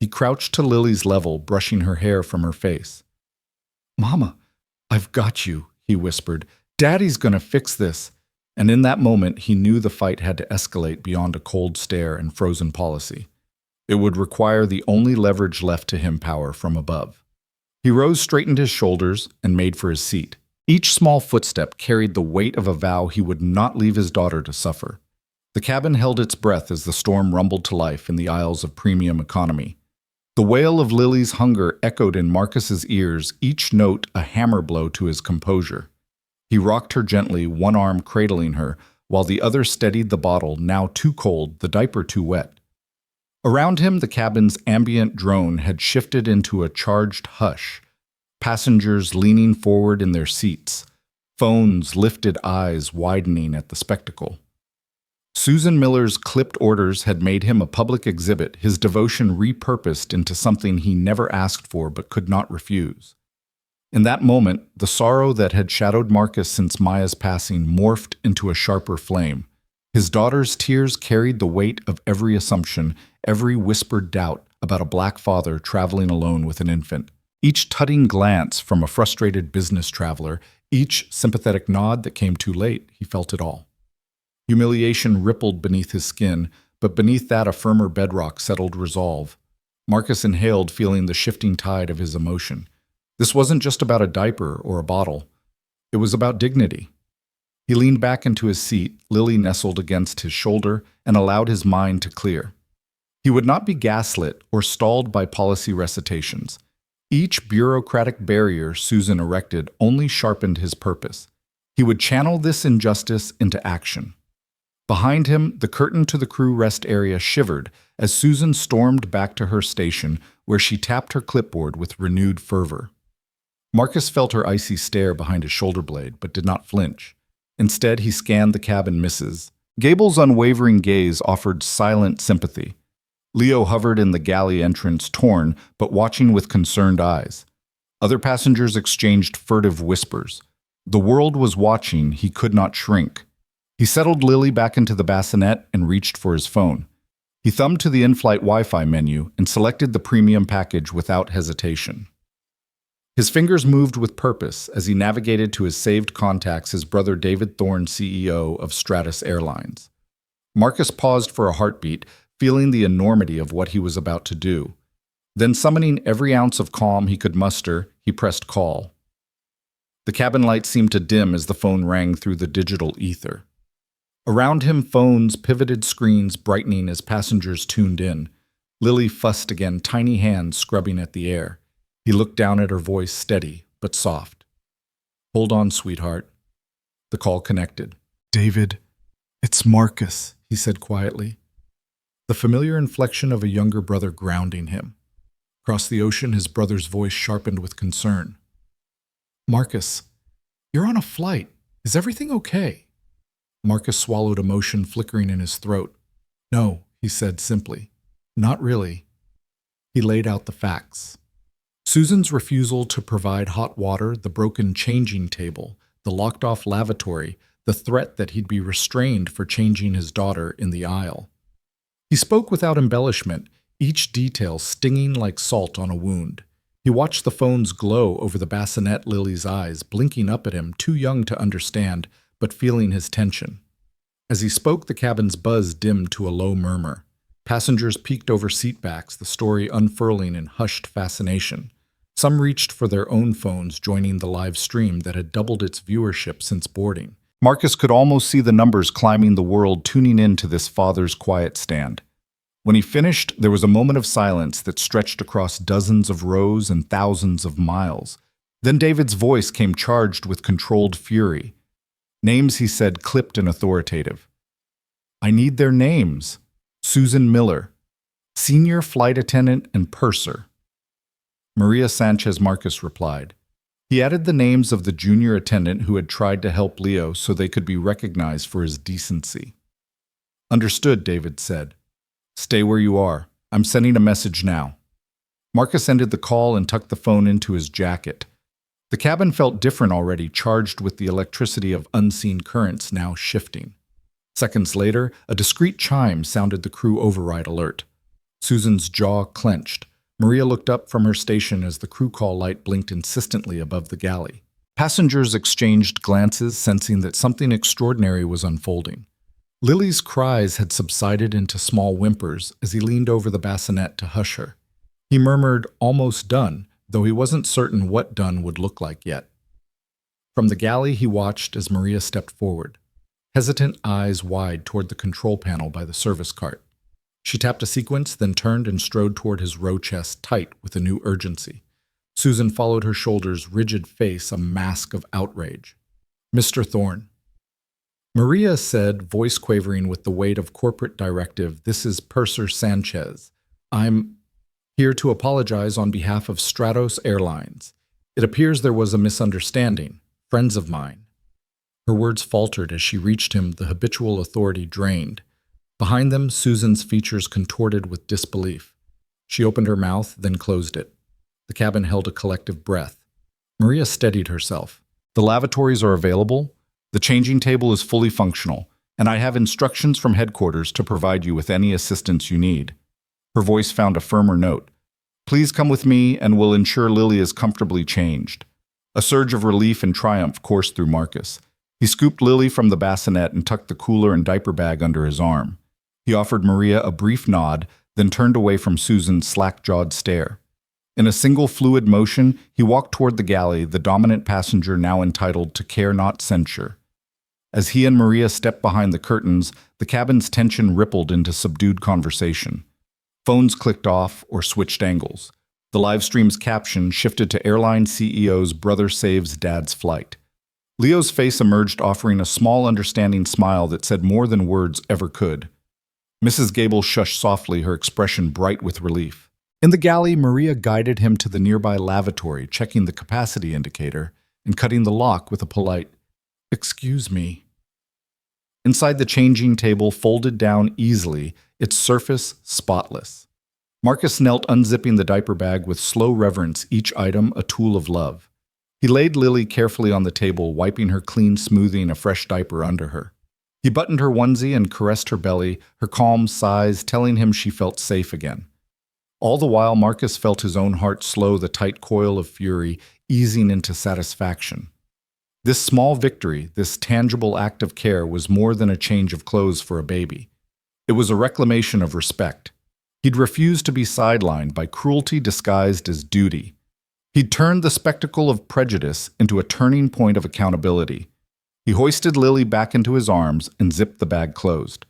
He crouched to Lily's level, brushing her hair from her face. "Mama, I've got you," he whispered. "Daddy's gonna fix this." And in that moment, he knew the fight had to escalate beyond a cold stare and frozen policy. It would require the only leverage left to him, power from above. He rose, straightened his shoulders, and made for his seat. Each small footstep carried the weight of a vow he would not leave his daughter to suffer. The cabin held its breath as the storm rumbled to life in the aisles of premium economy. The wail of Lily's hunger echoed in Marcus's ears, each note a hammer blow to his composure. He rocked her gently, one arm cradling her, while the other steadied the bottle, now too cold, the diaper too wet. Around him, the cabin's ambient drone had shifted into a charged hush, passengers leaning forward in their seats, phones lifted, eyes widening at the spectacle. Susan Miller's clipped orders had made him a public exhibit, his devotion repurposed into something he never asked for but could not refuse. In that moment, the sorrow that had shadowed Marcus since Maya's passing morphed into a sharper flame. His daughter's tears carried the weight of every assumption, every whispered doubt, about a black father traveling alone with an infant. Each tutting glance from a frustrated business traveler, each sympathetic nod that came too late, he felt it all. Humiliation rippled beneath his skin, but beneath that a firmer bedrock settled resolve. Marcus inhaled, feeling the shifting tide of his emotion. This wasn't just about a diaper or a bottle. It was about dignity. He leaned back into his seat, Lily nestled against his shoulder, and allowed his mind to clear. He would not be gaslit or stalled by policy recitations. Each bureaucratic barrier Susan erected only sharpened his purpose. He would channel this injustice into action. Behind him, the curtain to the crew rest area shivered as Susan stormed back to her station, where she tapped her clipboard with renewed fervor. Marcus felt her icy stare behind his shoulder blade, but did not flinch. Instead, he scanned the cabin misses. Gable's unwavering gaze offered silent sympathy. Leo hovered in the galley entrance, torn, but watching with concerned eyes. Other passengers exchanged furtive whispers. The world was watching, he could not shrink. He settled Lily back into the bassinet and reached for his phone. He thumbed to the in-flight Wi-Fi menu and selected the premium package without hesitation. His fingers moved with purpose as he navigated to his saved contacts, his brother David Thorne, CEO of Stratus Airlines. Marcus paused for a heartbeat, feeling the enormity of what he was about to do. Then, summoning every ounce of calm he could muster, he pressed call. The cabin lights seemed to dim as the phone rang through the digital ether. Around him, phones pivoted, screens brightening as passengers tuned in. Lily fussed again, tiny hands scrubbing at the air. He looked down at her, voice steady but soft. "Hold on, sweetheart." The call connected. "David, it's Marcus," he said quietly. The familiar inflection of a younger brother grounding him. Across the ocean, his brother's voice sharpened with concern. "Marcus, you're on a flight. Is everything okay?" Marcus swallowed emotion flickering in his throat. "No," he said simply. "Not really." He laid out the facts. Susan's refusal to provide hot water, the broken changing table, the locked-off lavatory, the threat that he'd be restrained for changing his daughter in the aisle. He spoke without embellishment, each detail stinging like salt on a wound. He watched the phone's glow over the bassinet Lily's eyes, blinking up at him, too young to understand, but feeling his tension. As he spoke, the cabin's buzz dimmed to a low murmur. Passengers peeked over seatbacks, the story unfurling in hushed fascination. Some reached for their own phones, joining the live stream that had doubled its viewership since boarding. Marcus could almost see the numbers climbing, the world tuning in to this father's quiet stand. When he finished, there was a moment of silence that stretched across dozens of rows and thousands of miles. Then David's voice came charged with controlled fury. Names, he said, clipped and authoritative. "I need their names. Susan Miller, senior flight attendant and purser." "Maria Sanchez," Marcus replied. He added the names of the junior attendant who had tried to help Leo so they could be recognized for his decency. "Understood," David said. "Stay where you are. I'm sending a message now." Marcus ended the call and tucked the phone into his jacket. The cabin felt different already, charged with the electricity of unseen currents now shifting. Seconds later, a discreet chime sounded the crew override alert. Susan's jaw clenched. Maria looked up from her station as the crew call light blinked insistently above the galley. Passengers exchanged glances, sensing that something extraordinary was unfolding. Lily's cries had subsided into small whimpers as he leaned over the bassinet to hush her. He murmured, "Almost done," though he wasn't certain what done would look like yet. From the galley, he watched as Maria stepped forward, hesitant eyes wide toward the control panel by the service cart. She tapped a sequence, then turned and strode toward his row chest, tight with a new urgency. Susan followed her shoulders, rigid face a mask of outrage. "Mr. Thorne." Maria said, voice quavering with the weight of corporate directive, "This is Purser Sanchez. I'm here to apologize on behalf of Stratus Airlines. It appears there was a misunderstanding. Friends of mine." Her words faltered as she reached him, the habitual authority drained. Behind them, Susan's features contorted with disbelief. She opened her mouth, then closed it. The cabin held a collective breath. Maria steadied herself. "The lavatories are available. The changing table is fully functional, and I have instructions from headquarters to provide you with any assistance you need." Her voice found a firmer note. "Please come with me, and we'll ensure Lily is comfortably changed." A surge of relief and triumph coursed through Marcus. He scooped Lily from the bassinet and tucked the cooler and diaper bag under his arm. He offered Maria a brief nod, then turned away from Susan's slack-jawed stare. In a single fluid motion, he walked toward the galley, the dominant passenger now entitled to care not censure. As he and Maria stepped behind the curtains, the cabin's tension rippled into subdued conversation. Phones clicked off or switched angles. The live stream's caption shifted to Airline CEO's brother saves dad's flight. Leo's face emerged, offering a small, understanding smile that said more than words ever could. Mrs. Gable shushed softly, her expression bright with relief. In the galley, Maria guided him to the nearby lavatory, checking the capacity indicator and cutting the lock with a polite, "Excuse me." Inside the changing table folded down easily, its surface spotless. Marcus knelt, unzipping the diaper bag with slow reverence, each item a tool of love. He laid Lily carefully on the table, wiping her clean, smoothing a fresh diaper under her. He buttoned her onesie and caressed her belly, her calm sighs telling him she felt safe again. All the while, Marcus felt his own heart slow the tight coil of fury, easing into satisfaction. This small victory, this tangible act of care, was more than a change of clothes for a baby. It was a reclamation of respect. He'd refused to be sidelined by cruelty disguised as duty. He'd turned the spectacle of prejudice into a turning point of accountability. He hoisted Lily back into his arms and zipped the bag closed.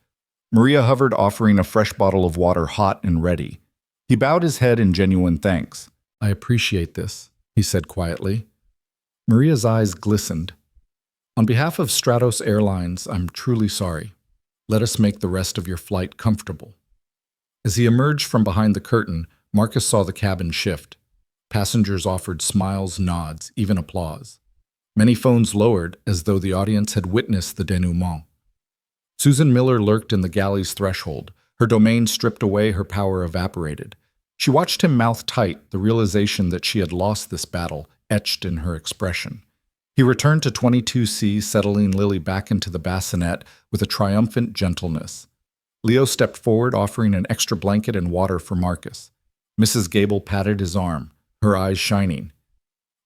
Maria hovered, offering a fresh bottle of water hot and ready. He bowed his head in genuine thanks. "I appreciate this," he said quietly. Maria's eyes glistened. "On behalf of Stratos Airlines, I'm truly sorry. Let us make the rest of your flight comfortable." As he emerged from behind the curtain, Marcus saw the cabin shift. Passengers offered smiles, nods, even applause. Many phones lowered, as though the audience had witnessed the denouement. Susan Miller lurked in the galley's threshold. Her domain stripped away, her power evaporated. She watched him, mouth tight, the realization that she had lost this battle etched in her expression. He returned to 22C, settling Lily back into the bassinet with a triumphant gentleness. Leo stepped forward, offering an extra blanket and water for Marcus. Mrs. Gable patted his arm, her eyes shining.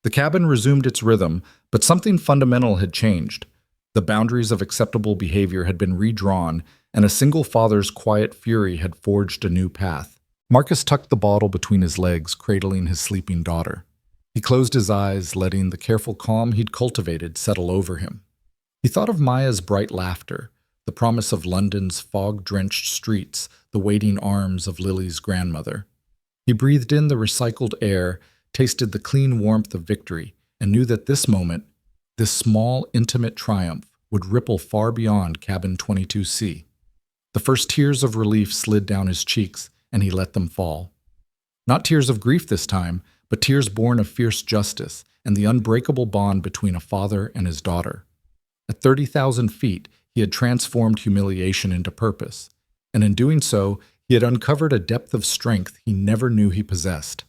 The cabin resumed its rhythm, but something fundamental had changed. The boundaries of acceptable behavior had been redrawn, and a single father's quiet fury had forged a new path. Marcus tucked the bottle between his legs, cradling his sleeping daughter. He closed his eyes, letting the careful calm he'd cultivated settle over him. He thought of Maya's bright laughter, the promise of London's fog-drenched streets, the waiting arms of Lily's grandmother. He breathed in the recycled air, tasted the clean warmth of victory, and knew that this moment, this small, intimate triumph, would ripple far beyond cabin 22C. The first tears of relief slid down his cheeks, and he let them fall. Not tears of grief this time, but tears born of fierce justice and the unbreakable bond between a father and his daughter. At 30,000 feet, he had transformed humiliation into purpose, and in doing so, he had uncovered a depth of strength he never knew he possessed.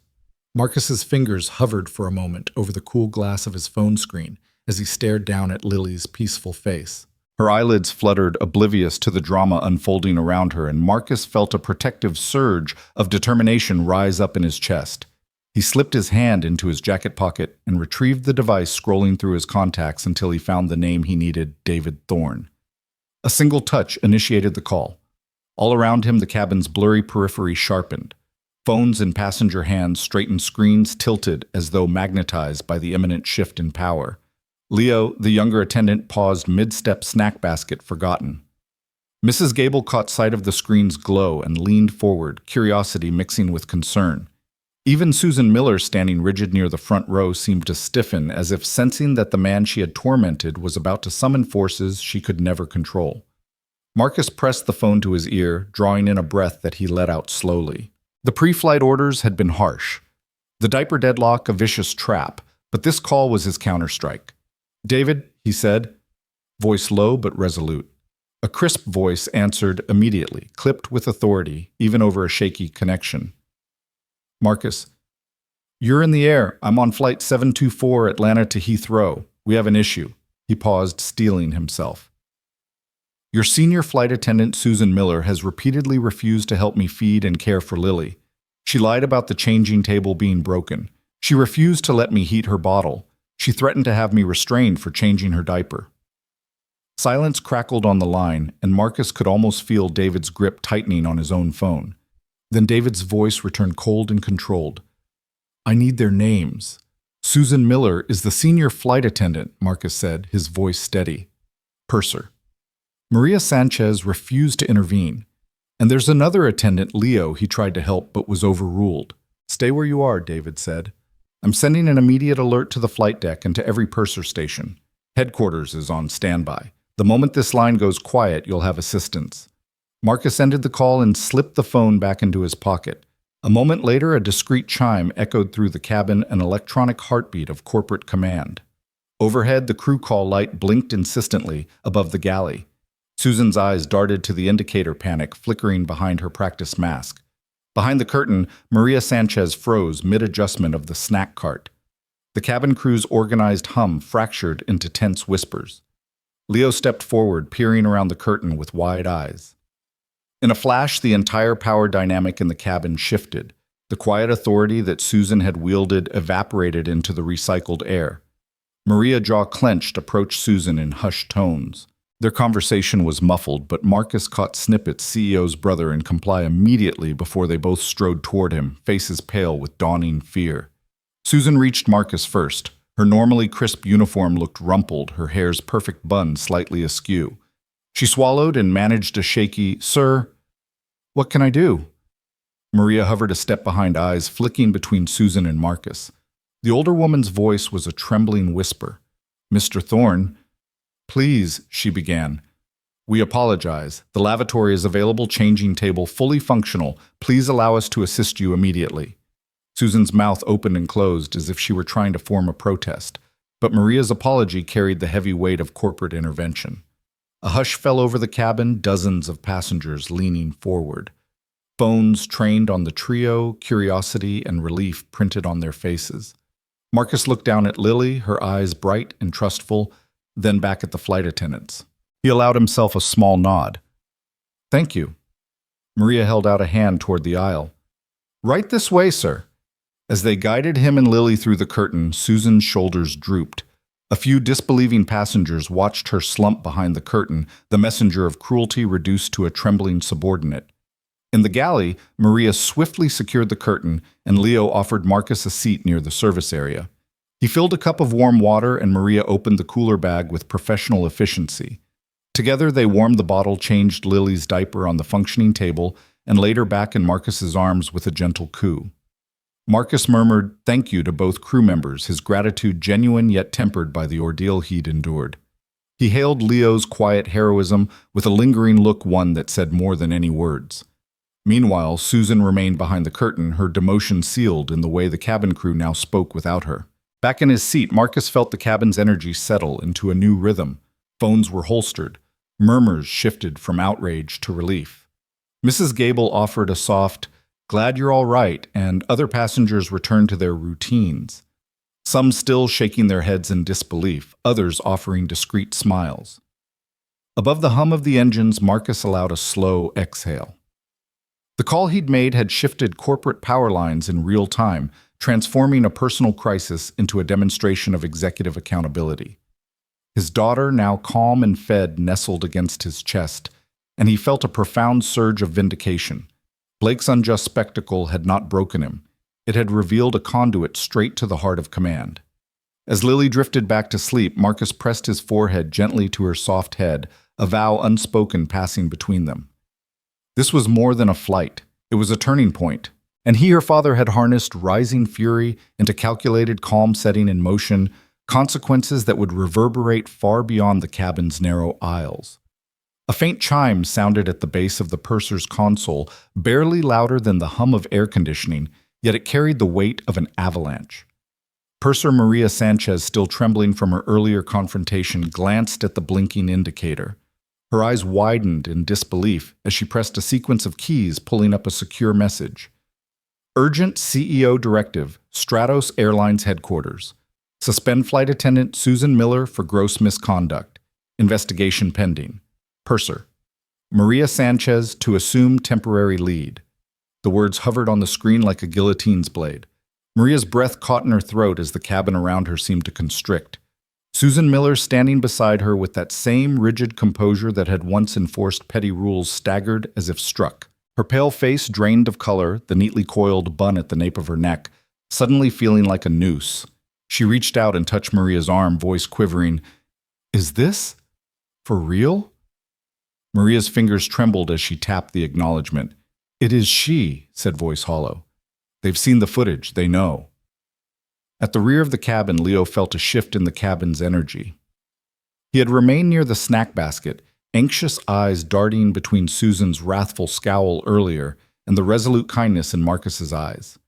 Marcus's fingers hovered for a moment over the cool glass of his phone screen as he stared down at Lily's peaceful face. Her eyelids fluttered, oblivious to the drama unfolding around her, and Marcus felt a protective surge of determination rise up in his chest. He slipped his hand into his jacket pocket and retrieved the device, scrolling through his contacts until he found the name he needed, David Thorne. A single touch initiated the call. All around him, the cabin's blurry periphery sharpened. Phones in passenger hands straightened, screens tilted as though magnetized by the imminent shift in power. Leo, the younger attendant, paused mid-step, snack basket forgotten. Mrs. Gable caught sight of the screen's glow and leaned forward, curiosity mixing with concern. Even Susan Miller, standing rigid near the front row, seemed to stiffen, as if sensing that the man she had tormented was about to summon forces she could never control. Marcus pressed the phone to his ear, drawing in a breath that he let out slowly. The pre-flight orders had been harsh. The diaper deadlock a vicious trap, but this call was his counterstrike. "David," he said, voice low but resolute. A crisp voice answered immediately, clipped with authority, even over a shaky connection. "Marcus, you're in the air. I'm on flight 724 Atlanta to Heathrow. We have an issue." He paused, steeling himself. Your senior flight attendant, Susan Miller, has repeatedly refused to help me feed and care for Lily. She lied about the changing table being broken. She refused to let me heat her bottle. She threatened to have me restrained for changing her diaper. Silence crackled on the line, and Marcus could almost feel David's grip tightening on his own phone. Then David's voice returned cold and controlled. I need their names. Susan Miller is the senior flight attendant, Marcus said, his voice steady. Purser. Maria Sanchez refused to intervene. And there's another attendant, Leo, he tried to help but was overruled. Stay where you are, David said. I'm sending an immediate alert to the flight deck and to every purser station. Headquarters is on standby. The moment this line goes quiet, you'll have assistance. Marcus ended the call and slipped the phone back into his pocket. A moment later, a discreet chime echoed through the cabin, an electronic heartbeat of corporate command. Overhead, the crew call light blinked insistently above the galley. Susan's eyes darted to the indicator panic flickering behind her practice mask. Behind the curtain, Maria Sanchez froze mid-adjustment of the snack cart. The cabin crew's organized hum fractured into tense whispers. Leo stepped forward, peering around the curtain with wide eyes. In a flash, the entire power dynamic in the cabin shifted. The quiet authority that Susan had wielded evaporated into the recycled air. Maria, jaw clenched, approached Susan in hushed tones. Their conversation was muffled, but Marcus caught snippets CEO's brother and comply immediately before they both strode toward him, faces pale with dawning fear. Susan reached Marcus first. Her normally crisp uniform looked rumpled, her hair's perfect bun slightly askew. She swallowed and managed a shaky, "Sir, what can I do?" Maria hovered a step behind, eyes flicking between Susan and Marcus. The older woman's voice was a trembling whisper. "Mr. Thorne, please," she began. "We apologize. The lavatory is available, changing table fully functional. Please allow us to assist you immediately." Susan's mouth opened and closed as if she were trying to form a protest, but Maria's apology carried the heavy weight of corporate intervention. A hush fell over the cabin, dozens of passengers leaning forward. Phones trained on the trio, curiosity and relief printed on their faces. Marcus looked down at Lily, her eyes bright and trustful, then back at the flight attendants. He allowed himself a small nod. "Thank you." Maria held out a hand toward the aisle. "Right this way, sir." As they guided him and Lily through the curtain, Susan's shoulders drooped. A few disbelieving passengers watched her slump behind the curtain, the messenger of cruelty reduced to a trembling subordinate. In the galley, Maria swiftly secured the curtain, and Leo offered Marcus a seat near the service area. He filled a cup of warm water, and Maria opened the cooler bag with professional efficiency. Together, they warmed the bottle, changed Lily's diaper on the functioning table, and laid her back in Marcus's arms with a gentle coo. Marcus murmured thank you to both crew members, his gratitude genuine yet tempered by the ordeal he'd endured. He hailed Leo's quiet heroism with a lingering look, one that said more than any words. Meanwhile, Susan remained behind the curtain, her demotion sealed in the way the cabin crew now spoke without her. Back in his seat, Marcus felt the cabin's energy settle into a new rhythm. Phones were holstered. Murmurs shifted from outrage to relief. Mrs. Gable offered a soft, "Glad you're all right," and other passengers returned to their routines. Some still shaking their heads in disbelief, others offering discreet smiles. Above the hum of the engines, Marcus allowed a slow exhale. The call he'd made had shifted corporate power lines in real time, transforming a personal crisis into a demonstration of executive accountability. His daughter, now calm and fed, nestled against his chest, and he felt a profound surge of vindication. Blake's unjust spectacle had not broken him. It had revealed a conduit straight to the heart of command. As Lily drifted back to sleep, Marcus pressed his forehead gently to her soft head, a vow unspoken passing between them. This was more than a flight. It was a turning point. And he, her father, had harnessed rising fury into calculated calm, setting in motion consequences that would reverberate far beyond the cabin's narrow aisles. A faint chime sounded at the base of the purser's console, barely louder than the hum of air conditioning, yet it carried the weight of an avalanche. Purser Maria Sanchez, still trembling from her earlier confrontation, glanced at the blinking indicator. Her eyes widened in disbelief as she pressed a sequence of keys, pulling up a secure message. Urgent CEO directive, Stratos Airlines headquarters. Suspend flight attendant Susan Miller for gross misconduct. Investigation pending. Purser. Maria Sanchez to assume temporary lead. The words hovered on the screen like a guillotine's blade. Maria's breath caught in her throat as the cabin around her seemed to constrict. Susan Miller, standing beside her with that same rigid composure that had once enforced petty rules, staggered as if struck. Her pale face drained of color, the neatly coiled bun at the nape of her neck, suddenly feeling like a noose. She reached out and touched Maria's arm, voice quivering. "Is this for real?" Maria's fingers trembled as she tapped the acknowledgement. "It is she," said voice hollow. "They've seen the footage, they know." At the rear of the cabin, Leo felt a shift in the cabin's energy. He had remained near the snack basket, anxious eyes darting between Susan's wrathful scowl earlier and the resolute kindness in Marcus's eyes.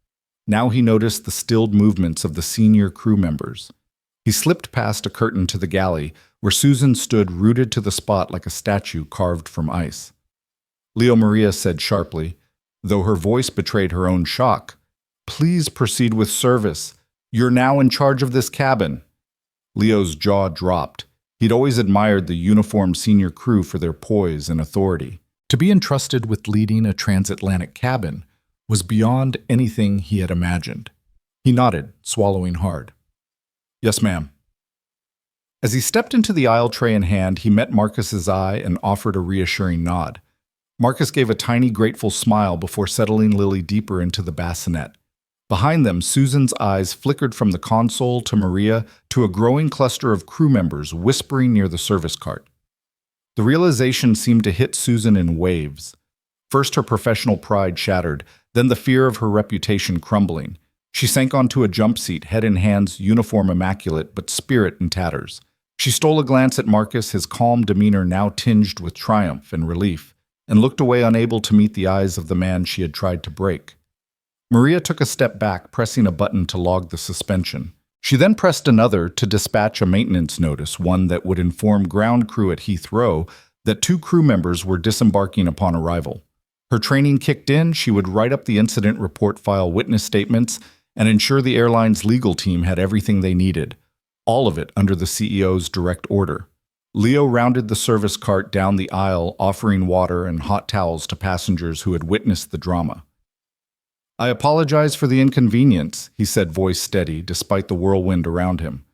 Now he noticed the stilled movements of the senior crew members. He slipped past a curtain to the galley, where Susan stood rooted to the spot like a statue carved from ice. Leo, Maria said sharply, though her voice betrayed her own shock, "Please proceed with service. You're now in charge of this cabin." Leo's jaw dropped. He'd always admired the uniformed senior crew for their poise and authority. To be entrusted with leading a transatlantic cabin was beyond anything he had imagined. He nodded, swallowing hard. "Yes, ma'am." As he stepped into the aisle tray in hand, he met Marcus's eye and offered a reassuring nod. Marcus gave a tiny, grateful smile before settling Lily deeper into the bassinet. Behind them, Susan's eyes flickered from the console to Maria to a growing cluster of crew members whispering near the service cart. The realization seemed to hit Susan in waves. First, her professional pride shattered, then the fear of her reputation crumbling. She sank onto a jump seat, head in hands, uniform immaculate, but spirit in tatters. She stole a glance at Marcus, his calm demeanor now tinged with triumph and relief, and looked away, unable to meet the eyes of the man she had tried to break. Maria took a step back, pressing a button to log the suspension. She then pressed another to dispatch a maintenance notice, one that would inform ground crew at Heathrow that 2 crew members were disembarking upon arrival. Her training kicked in, she would write up the incident report, file witness statements, and ensure the airline's legal team had everything they needed, all of it under the CEO's direct order. Leo rounded the service cart down the aisle, offering water and hot towels to passengers who had witnessed the drama. "I apologize for the inconvenience," he said, voice steady, despite the whirlwind around him.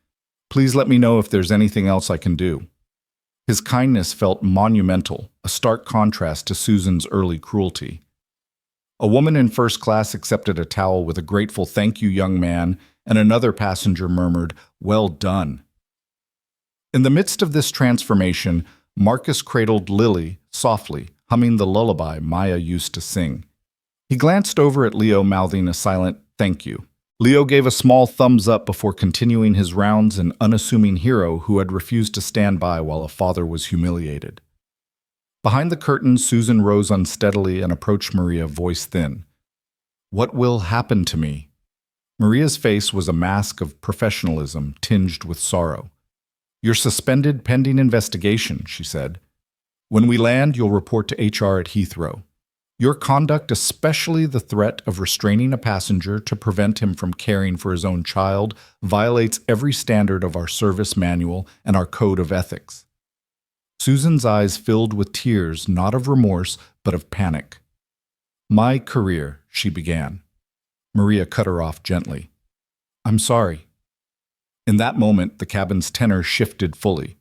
"Please let me know if there's anything else I can do." His kindness felt monumental, a stark contrast to Susan's early cruelty. A woman in first class accepted a towel with a grateful "Thank you, young man," and another passenger murmured, "Well done." In the midst of this transformation, Marcus cradled Lily softly, humming the lullaby Maya used to sing. He glanced over at Leo, mouthing a silent "thank you." Leo gave a small thumbs up before continuing his rounds, an unassuming hero who had refused to stand by while a father was humiliated. Behind the curtain, Susan rose unsteadily and approached Maria, voice thin. "What will happen to me?" Maria's face was a mask of professionalism tinged with sorrow. "You're suspended pending investigation," she said. "When we land, you'll report to HR at Heathrow. Your conduct, especially the threat of restraining a passenger to prevent him from caring for his own child, violates every standard of our service manual and our code of ethics." Susan's eyes filled with tears, not of remorse, but of panic. "My career," she began. Maria cut her off gently. "I'm sorry." In that moment, the cabin's tenor shifted fully.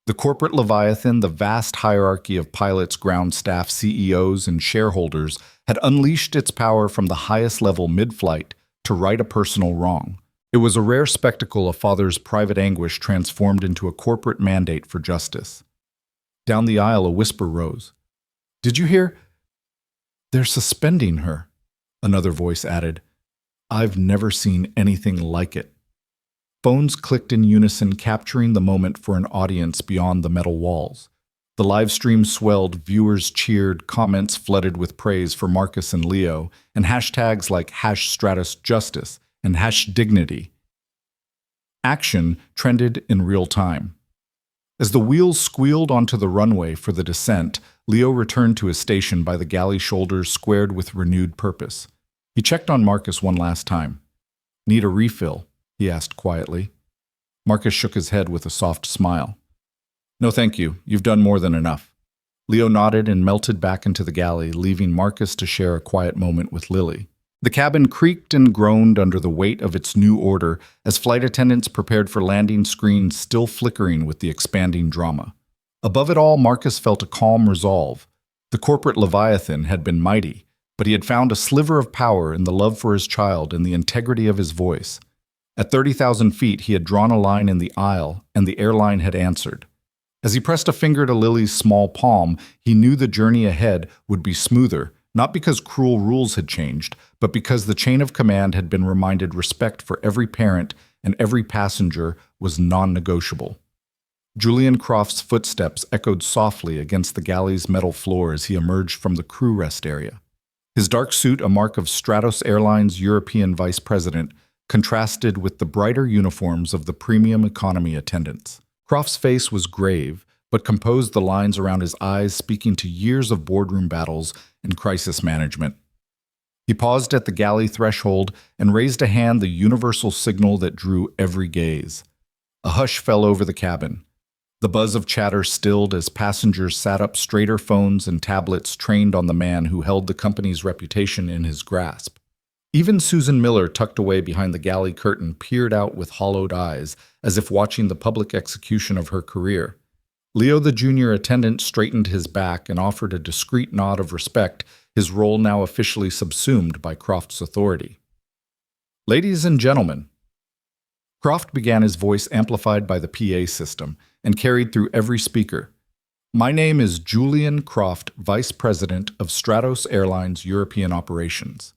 The corporate leviathan, the vast hierarchy of pilots, ground staff, CEOs, and shareholders, had unleashed its power from the highest level mid-flight to right a personal wrong. It was a rare spectacle, a father's private anguish transformed into a corporate mandate for justice. Down the aisle, a whisper rose. "Did you hear? They're suspending her," another voice added. "I've never seen anything like it." Phones clicked in unison, capturing the moment for an audience beyond the metal walls. The live stream swelled, viewers cheered, comments flooded with praise for Marcus and Leo, and hashtags like #StratusJustice and #Dignity. Action trended in real time. As the wheels squealed onto the runway for the descent, Leo returned to his station by the galley, shoulders squared with renewed purpose. He checked on Marcus one last time. "Need a refill?" he asked quietly. Marcus shook his head with a soft smile. "No, thank you. You've done more than enough." Leo nodded and melted back into the galley, leaving Marcus to share a quiet moment with Lily. The cabin creaked and groaned under the weight of its new order as flight attendants prepared for landing screens still flickering with the expanding drama. Above it all, Marcus felt a calm resolve. The corporate Leviathan had been mighty, but he had found a sliver of power in the love for his child and the integrity of his voice. At 30,000 feet, he had drawn a line in the aisle, and the airline had answered. As he pressed a finger to Lily's small palm, he knew the journey ahead would be smoother, not because cruel rules had changed, but because the chain of command had been reminded respect for every parent and every passenger was non-negotiable. Julian Croft's footsteps echoed softly against the galley's metal floor as he emerged from the crew rest area. His dark suit, a mark of Stratos Airlines' European vice president, contrasted with the brighter uniforms of the premium economy attendants. Croft's face was grave, but composed, the lines around his eyes speaking to years of boardroom battles and crisis management. He paused at the galley threshold and raised a hand, the universal signal that drew every gaze. A hush fell over the cabin. The buzz of chatter stilled as passengers sat up straighter, phones and tablets trained on the man who held the company's reputation in his grasp. Even Susan Miller, tucked away behind the galley curtain, peered out with hollowed eyes, as if watching the public execution of her career. Leo, the junior attendant, straightened his back and offered a discreet nod of respect, his role now officially subsumed by Croft's authority. "Ladies and gentlemen," Croft began, his voice amplified by the PA system and carried through every speaker. "My name is Julian Croft, Vice President of Stratos Airlines European Operations."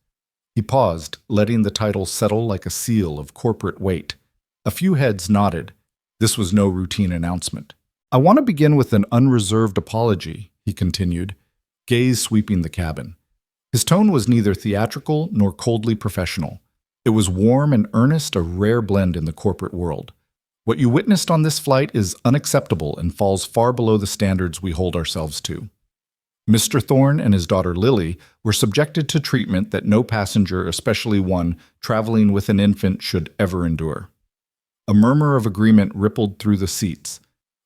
He paused, letting the title settle like a seal of corporate weight. A few heads nodded. This was no routine announcement. "I want to begin with an unreserved apology," he continued, gaze sweeping the cabin. His tone was neither theatrical nor coldly professional. It was warm and earnest, a rare blend in the corporate world. "What you witnessed on this flight is unacceptable and falls far below the standards we hold ourselves to. Mr. Thorne and his daughter Lily were subjected to treatment that no passenger, especially one traveling with an infant, should ever endure." A murmur of agreement rippled through the seats.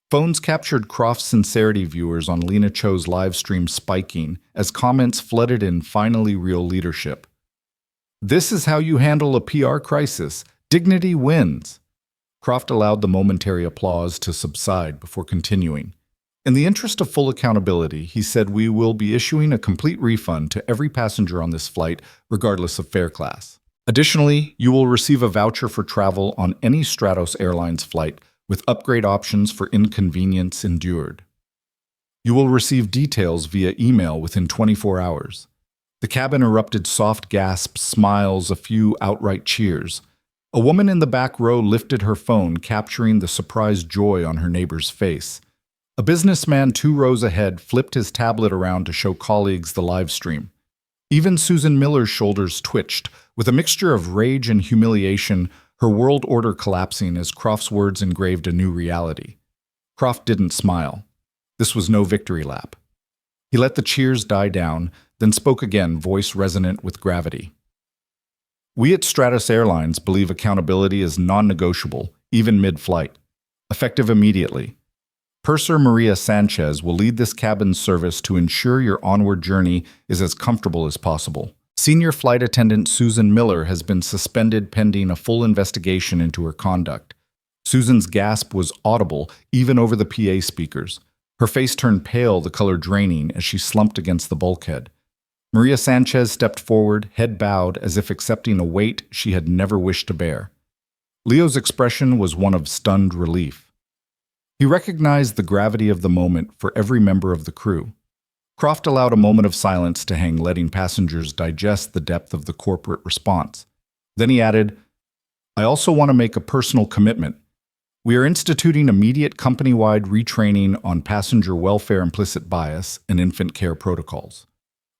Phones captured Croft's sincerity, viewers on Lena Cho's live stream spiking as comments flooded in finally real leadership. "This is how you handle a PR crisis. Dignity wins." Croft allowed the momentary applause to subside before continuing. "In the interest of full accountability," he said, "we will be issuing a complete refund to every passenger on this flight, regardless of fare class. Additionally, you will receive a voucher for travel on any Stratos Airlines flight, with upgrade options for inconvenience endured. You will receive details via email within 24 hours. The cabin erupted soft gasps, smiles, a few outright cheers. A woman in the back row lifted her phone, capturing the surprised joy on her neighbor's face. A businessman 2 rows ahead flipped his tablet around to show colleagues the live stream. Even Susan Miller's shoulders twitched, with a mixture of rage and humiliation, her world order collapsing as Croft's words engraved a new reality. Croft didn't smile. This was no victory lap. He let the cheers die down, then spoke again, voice resonant with gravity. "We at Stratos Airlines believe accountability is non-negotiable, even mid-flight. Effective immediately. Purser Maria Sanchez will lead this cabin service to ensure your onward journey is as comfortable as possible. Senior flight attendant Susan Miller has been suspended pending a full investigation into her conduct." Susan's gasp was audible even over the PA speakers. Her face turned pale, the color draining, as she slumped against the bulkhead. Maria Sanchez stepped forward, head bowed, as if accepting a weight she had never wished to bear. Leo's expression was one of stunned relief. He recognized the gravity of the moment for every member of the crew. Croft allowed a moment of silence to hang, letting passengers digest the depth of the corporate response. Then he added, "I also want to make a personal commitment. We are instituting immediate company-wide retraining on passenger welfare, implicit bias, and infant care protocols.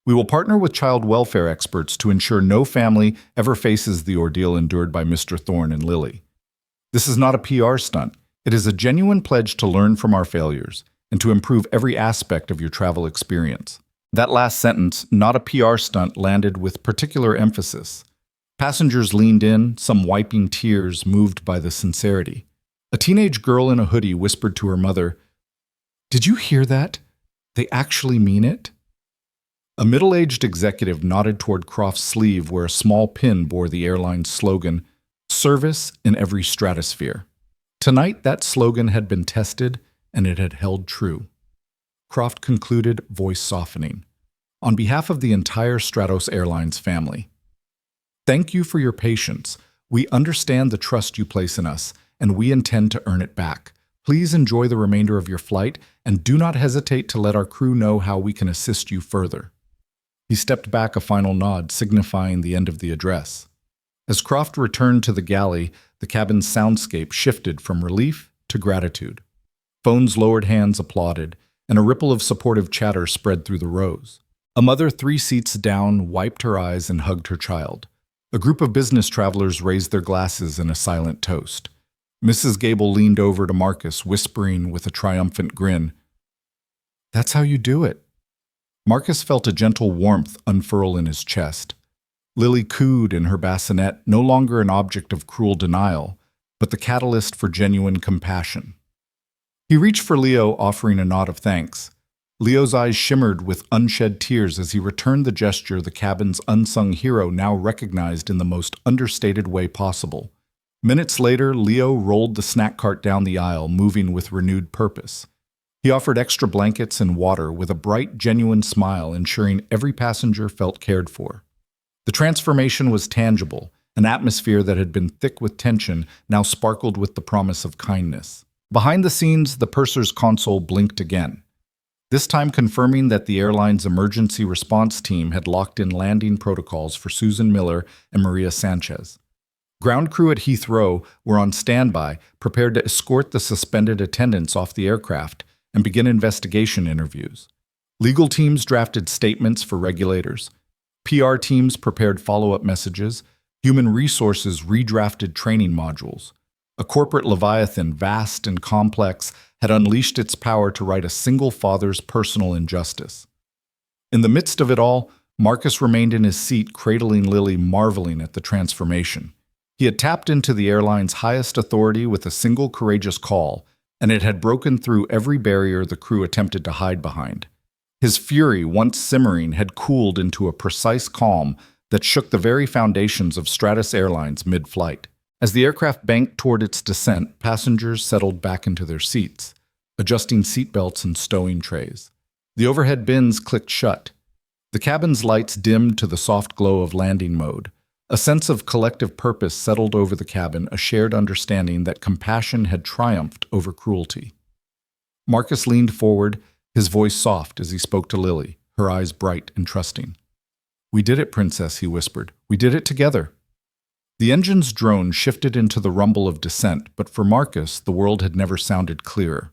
We will partner with child welfare experts to ensure no family ever faces the ordeal endured by Mr. Thorne and Lily. This is not a PR stunt. It is a genuine pledge to learn from our failures and to improve every aspect of your travel experience." That last sentence, "not a PR stunt," landed with particular emphasis. Passengers leaned in, some wiping tears, moved by the sincerity. A teenage girl in a hoodie whispered to her mother, "Did you hear that? They actually mean it? A middle-aged executive nodded toward Croft's sleeve where a small pin bore the airline's slogan, "Service in every stratosphere." Tonight, that slogan had been tested, and it had held true. Croft concluded, voice softening. On behalf of the entire Stratos Airlines family, thank you for your patience. We understand the trust you place in us, and we intend to earn it back. Please enjoy the remainder of your flight, and do not hesitate to let our crew know how we can assist you further. He stepped back, a final nod, signifying the end of the address. As Croft returned to the galley, the cabin's soundscape shifted from relief to gratitude. Phone's lowered hands applauded, and a ripple of supportive chatter spread through the rows. A mother 3 seats down wiped her eyes and hugged her child. A group of business travelers raised their glasses in a silent toast. Mrs. Gable leaned over to Marcus, whispering with a triumphant grin, "That's how you do it." Marcus felt a gentle warmth unfurl in his chest. Lily cooed in her bassinet, no longer an object of cruel denial, but the catalyst for genuine compassion. He reached for Leo, offering a nod of thanks. Leo's eyes shimmered with unshed tears as he returned the gesture the cabin's unsung hero now recognized in the most understated way possible. Minutes later, Leo rolled the snack cart down the aisle, moving with renewed purpose. He offered extra blankets and water with a bright, genuine smile, ensuring every passenger felt cared for. The transformation was tangible. An atmosphere that had been thick with tension now sparkled with the promise of kindness. Behind the scenes, the purser's console blinked again, this time confirming that the airline's emergency response team had locked in landing protocols for Susan Miller and Maria Sanchez. Ground crew at Heathrow were on standby, prepared to escort the suspended attendants off the aircraft and begin investigation interviews. Legal teams drafted statements for regulators. PR teams prepared follow-up messages. Human resources redrafted training modules. A corporate leviathan, vast and complex, had unleashed its power to right a single father's personal injustice. In the midst of it all, Marcus remained in his seat, cradling Lily, marveling at the transformation. He had tapped into the airline's highest authority with a single courageous call, and it had broken through every barrier the crew attempted to hide behind. His fury, once simmering, had cooled into a precise calm that shook the very foundations of Stratos Airlines mid-flight. As the aircraft banked toward its descent, passengers settled back into their seats, adjusting seatbelts and stowing trays. The overhead bins clicked shut. The cabin's lights dimmed to the soft glow of landing mode. A sense of collective purpose settled over the cabin, a shared understanding that compassion had triumphed over cruelty. Marcus leaned forward, his voice soft as he spoke to Lily, her eyes bright and trusting. "We did it, Princess," he whispered. "We did it together." The engine's drone shifted into the rumble of descent, but for Marcus, the world had never sounded clearer.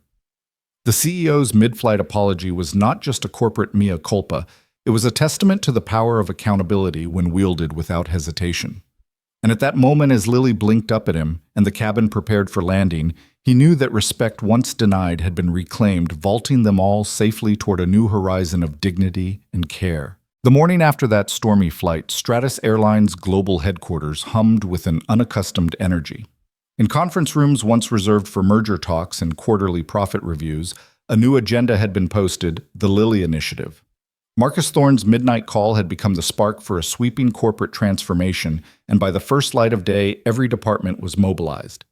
The CEO's mid-flight apology was not just a corporate mea culpa, it was a testament to the power of accountability when wielded without hesitation. And at that moment, as Lily blinked up at him and the cabin prepared for landing, he knew that respect once denied had been reclaimed, vaulting them all safely toward a new horizon of dignity and care. The morning after that stormy flight, Stratos Airlines' global headquarters hummed with an unaccustomed energy. In conference rooms once reserved for merger talks and quarterly profit reviews, a new agenda had been posted, the Lily Initiative. Marcus Thorne's midnight call had become the spark for a sweeping corporate transformation, and by the first light of day, every department was mobilized.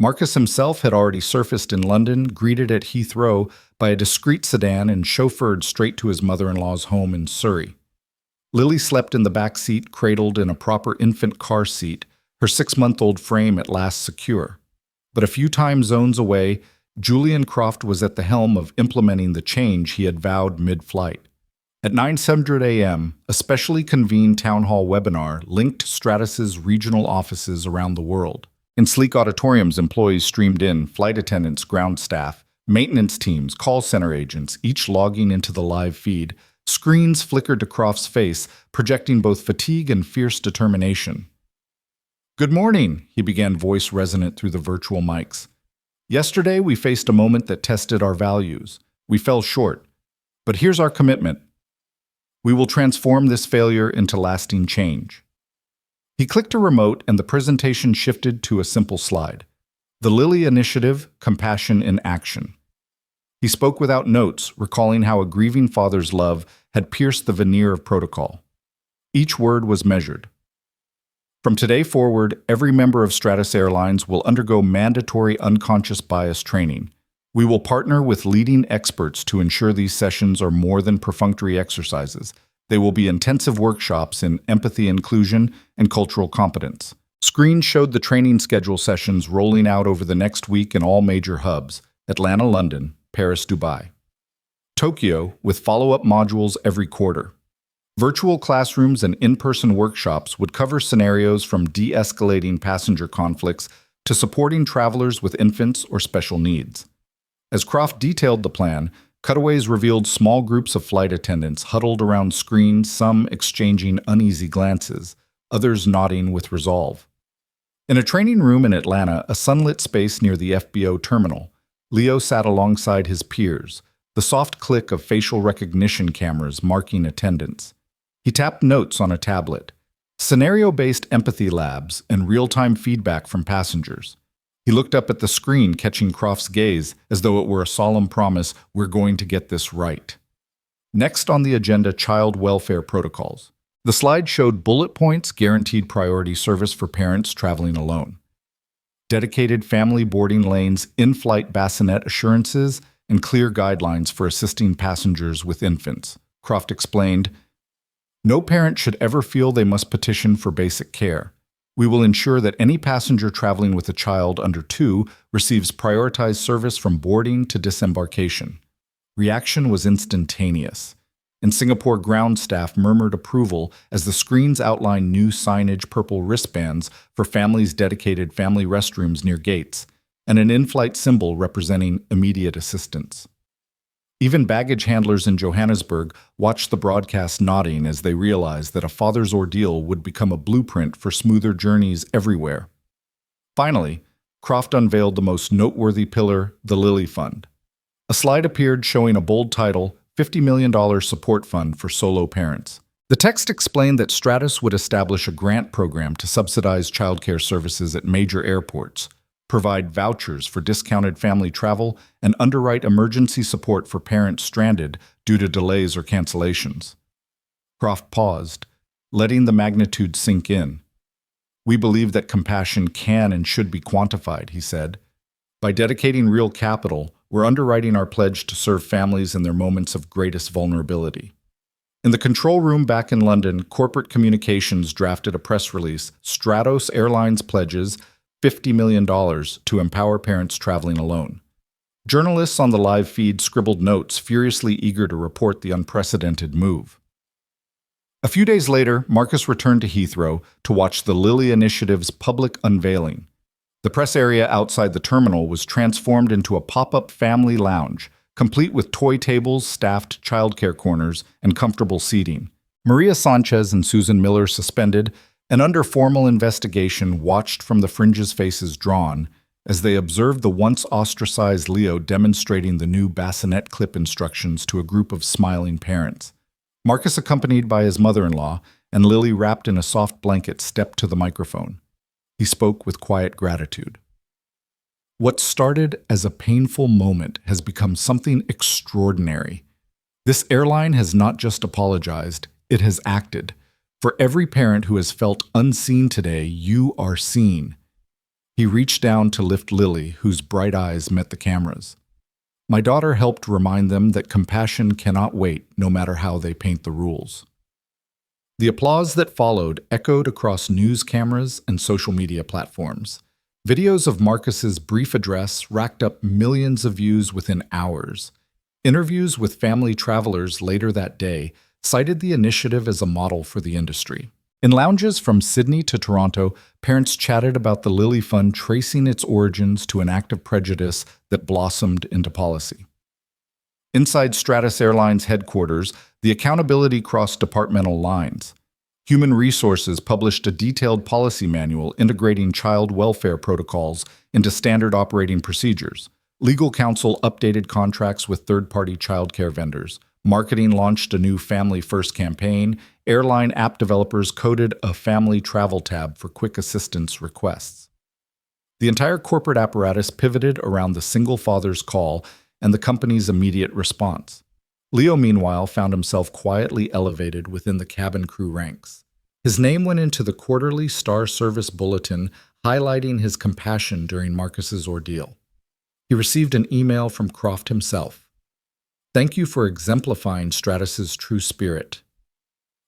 Marcus himself had already surfaced in London, greeted at Heathrow by a discreet sedan and chauffeured straight to his mother-in-law's home in Surrey. Lily slept in the back seat, cradled in a proper infant car seat, her 6-month-old frame at last secure. But a few time zones away, Julian Croft was at the helm of implementing the change he had vowed mid-flight. At 9:00 a.m., a specially convened town hall webinar linked Stratos' regional offices around the world. In sleek auditoriums, employees streamed in, flight attendants, ground staff, maintenance teams, call center agents, each logging into the live feed. Screens flickered to Croft's face, projecting both fatigue and fierce determination. "Good morning," he began, voice resonant through the virtual mics. "Yesterday, we faced a moment that tested our values. We fell short. But here's our commitment. We will transform this failure into lasting change." He clicked a remote and the presentation shifted to a simple slide. The Lily Initiative, Compassion in Action. He spoke without notes, recalling how a grieving father's love had pierced the veneer of protocol. Each word was measured. From today forward, every member of Stratus Airlines will undergo mandatory unconscious bias training. We will partner with leading experts to ensure these sessions are more than perfunctory exercises. They will be intensive workshops in empathy, inclusion, and cultural competence. Screens showed the training schedule sessions rolling out over the next week in all major hubs: Atlanta, London, Paris, Dubai. Tokyo, with follow-up modules every quarter. Virtual classrooms and in-person workshops would cover scenarios from de-escalating passenger conflicts to supporting travelers with infants or special needs. As Croft detailed the plan, cutaways revealed small groups of flight attendants huddled around screens, some exchanging uneasy glances, others nodding with resolve. In a training room in Atlanta, a sunlit space near the FBO terminal, Leo sat alongside his peers, the soft click of facial recognition cameras marking attendance. He tapped notes on a tablet, scenario-based empathy labs, and real-time feedback from passengers. He looked up at the screen, catching Croft's gaze as though it were a solemn promise, "We're going to get this right." Next on the agenda, child welfare protocols. The slide showed bullet points: guaranteed priority service for parents traveling alone, dedicated family boarding lanes, in-flight bassinet assurances, and clear guidelines for assisting passengers with infants. Croft explained, "No parent should ever feel they must petition for basic care. We will ensure that any passenger traveling with a child under 2 receives prioritized service from boarding to disembarkation." Reaction was instantaneous, and Singapore ground staff murmured approval as the screens outlined new signage, purple wristbands for families, dedicated family restrooms near gates, and an in-flight symbol representing immediate assistance. Even baggage handlers in Johannesburg watched the broadcast, nodding as they realized that a father's ordeal would become a blueprint for smoother journeys everywhere. Finally, Croft unveiled the most noteworthy pillar, the Lily Fund. A slide appeared showing a bold title, $50 million support fund for solo parents. The text explained that Stratus would establish a grant program to subsidize childcare services at major airports, provide vouchers for discounted family travel, and underwrite emergency support for parents stranded due to delays or cancellations. Croft paused, letting the magnitude sink in. "We believe that compassion can and should be quantified," he said. "By dedicating real capital, we're underwriting our pledge to serve families in their moments of greatest vulnerability." In the control room back in London, corporate communications drafted a press release. Stratos Airlines pledges $50 million to empower parents traveling alone. Journalists on the live feed scribbled notes, furiously eager to report the unprecedented move. A few days later, Marcus returned to Heathrow to watch the Lily Initiative's public unveiling. The press area outside the terminal was transformed into a pop-up family lounge, complete with toy tables, staffed childcare corners, and comfortable seating. Maria Sanchez and Susan Miller, suspended and under formal investigation, watched from the fringes, faces drawn, as they observed the once ostracized Leo demonstrating the new bassinet clip instructions to a group of smiling parents. Marcus, accompanied by his mother-in-law, and Lily, wrapped in a soft blanket, stepped to the microphone. He spoke with quiet gratitude. "What started as a painful moment has become something extraordinary. This airline has not just apologized, it has acted. For every parent who has felt unseen today, you are seen." He reached down to lift Lily, whose bright eyes met the cameras. "My daughter helped remind them that compassion cannot wait, no matter how they paint the rules." The applause that followed echoed across news cameras and social media platforms. Videos of Marcus's brief address racked up millions of views within hours. Interviews with family travelers later that day cited the initiative as a model for the industry. In lounges from Sydney to Toronto, parents chatted about the Lily Fund, tracing its origins to an act of prejudice that blossomed into policy. Inside Stratus Airlines headquarters, the accountability crossed departmental lines. Human Resources published a detailed policy manual integrating child welfare protocols into standard operating procedures. Legal counsel updated contracts with third-party childcare vendors. Marketing launched a new Family First campaign. Airline app developers coded a family travel tab for quick assistance requests. The entire corporate apparatus pivoted around the single father's call, and the company's immediate response. Leo, meanwhile, found himself quietly elevated within the cabin crew ranks. His name went into the quarterly Star Service Bulletin, highlighting his compassion during Marcus's ordeal. He received an email from Croft himself. "Thank you for exemplifying Stratus's true spirit.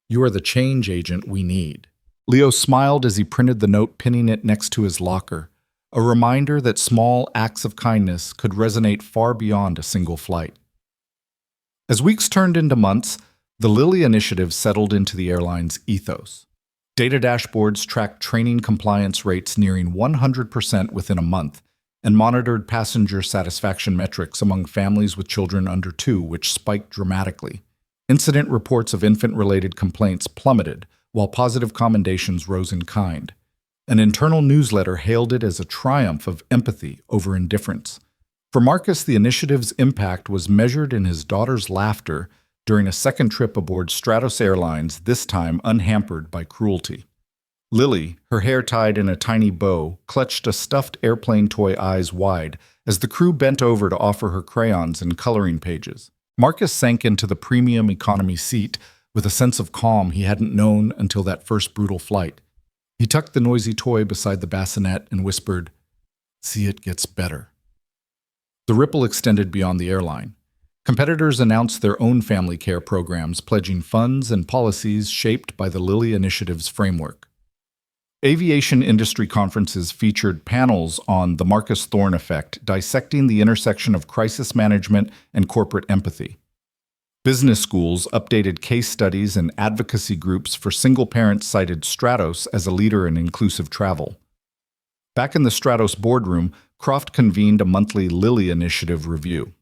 You are the change agent we need." Leo smiled as he printed the note, pinning it next to his locker, a reminder that small acts of kindness could resonate far beyond a single flight. As weeks turned into months, the Lily initiative settled into the airline's ethos. Data dashboards tracked training compliance rates nearing 100% within a month, and monitored passenger satisfaction metrics among families with children under 2, which spiked dramatically. Incident reports of infant-related complaints plummeted, while positive commendations rose in kind. An internal newsletter hailed it as a triumph of empathy over indifference. For Marcus, the initiative's impact was measured in his daughter's laughter during a second trip aboard Stratos Airlines, this time unhampered by cruelty. Lily, her hair tied in a tiny bow, clutched a stuffed airplane toy eyes wide as the crew bent over to offer her crayons and coloring pages. Marcus sank into the premium economy seat with a sense of calm he hadn't known until that first brutal flight. He tucked the noisy toy beside the bassinet and whispered, "See, it gets better." The ripple extended beyond the airline. Competitors announced their own family care programs, pledging funds and policies shaped by the Lilly Initiative's framework. Aviation industry conferences featured panels on the Marcus Thorne effect, dissecting the intersection of crisis management and corporate empathy. Business schools updated case studies, and advocacy groups for single parents cited Stratos as a leader in inclusive travel. Back in the Stratos boardroom, Croft convened a monthly Lilly Initiative review.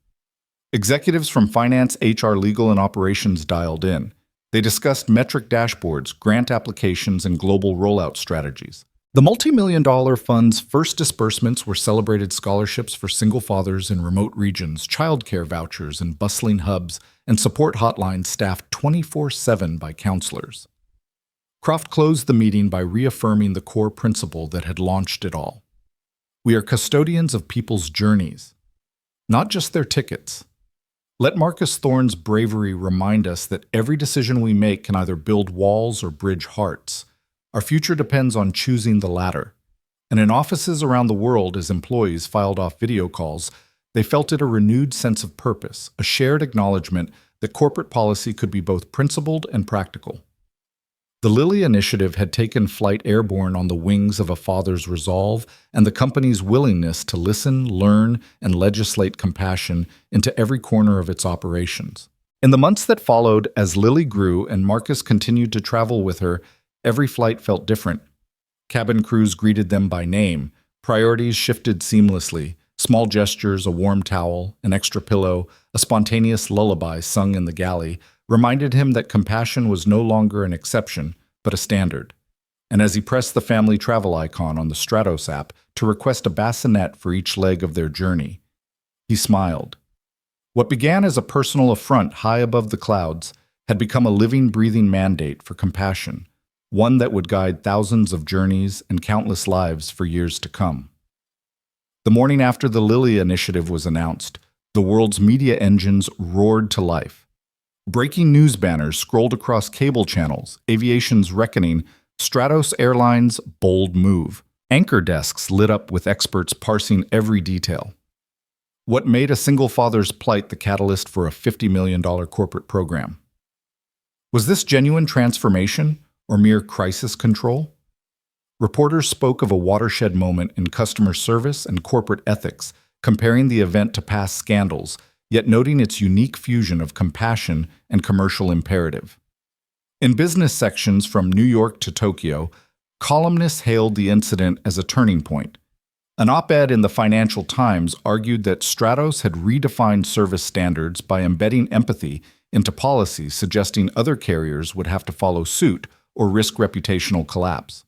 Executives from finance, HR, legal, and operations dialed in. They discussed metric dashboards, grant applications, and global rollout strategies. The multi-million-dollar fund's first disbursements were celebrated scholarships for single fathers in remote regions, childcare vouchers in bustling hubs, and support hotlines staffed 24/7 by counselors. Croft closed the meeting by reaffirming the core principle that had launched it all. We are custodians of people's journeys, not just their tickets. Let Marcus Thorne's bravery remind us that every decision we make can either build walls or bridge hearts. Our future depends on choosing the latter. And in offices around the world, as employees filed off video calls, they felt it a renewed sense of purpose, a shared acknowledgement that corporate policy could be both principled and practical. The Lilly Initiative had taken flight airborne on the wings of a father's resolve and the company's willingness to listen, learn, and legislate compassion into every corner of its operations. In the months that followed, as Lily grew and Marcus continued to travel with her, every flight felt different. Cabin crews greeted them by name. Priorities shifted seamlessly. Small gestures, a warm towel, an extra pillow, a spontaneous lullaby sung in the galley reminded him that compassion was no longer an exception, but a standard. And as he pressed the family travel icon on the Stratos app to request a bassinet for each leg of their journey, he smiled. What began as a personal affront high above the clouds had become a living, breathing mandate for compassion, one that would guide thousands of journeys and countless lives for years to come. The morning after the Lilly Initiative was announced, the world's media engines roared to life. Breaking news banners scrolled across cable channels, aviation's reckoning, Stratos Airlines' bold move. Anchor desks lit up with experts parsing every detail. What made a single father's plight the catalyst for a $50 million corporate program? Was this genuine transformation or mere crisis control? Reporters spoke of a watershed moment in customer service and corporate ethics, comparing the event to past scandals, yet noting its unique fusion of compassion and commercial imperative. In business sections from New York to Tokyo, columnists hailed the incident as a turning point. An op-ed in the Financial Times argued that Stratos had redefined service standards by embedding empathy into policies, suggesting other carriers would have to follow suit or risk reputational collapse.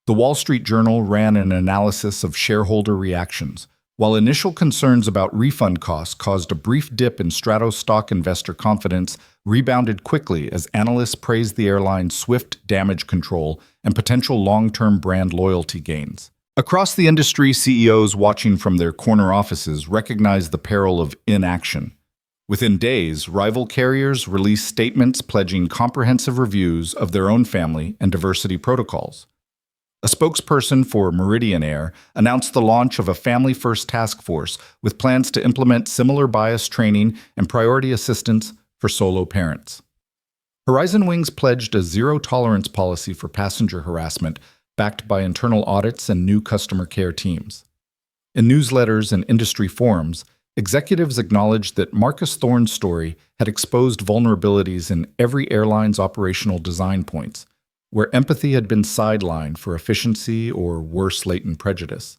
The Wall Street Journal ran an analysis of shareholder reactions. While initial concerns about refund costs caused a brief dip in Stratos stock, investor confidence rebounded quickly as analysts praised the airline's swift damage control and potential long-term brand loyalty gains. Across the industry, CEOs watching from their corner offices recognize the peril of inaction. Within days, rival carriers released statements pledging comprehensive reviews of their own family and diversity protocols. A spokesperson for Meridian Air announced the launch of a family-first task force with plans to implement similar bias training and priority assistance for solo parents. Horizon Wings pledged a zero-tolerance policy for passenger harassment, backed by internal audits and new customer care teams. In newsletters and industry forums, executives acknowledged that Marcus Thorne's story had exposed vulnerabilities in every airline's operational design points, where empathy had been sidelined for efficiency or worse, latent prejudice.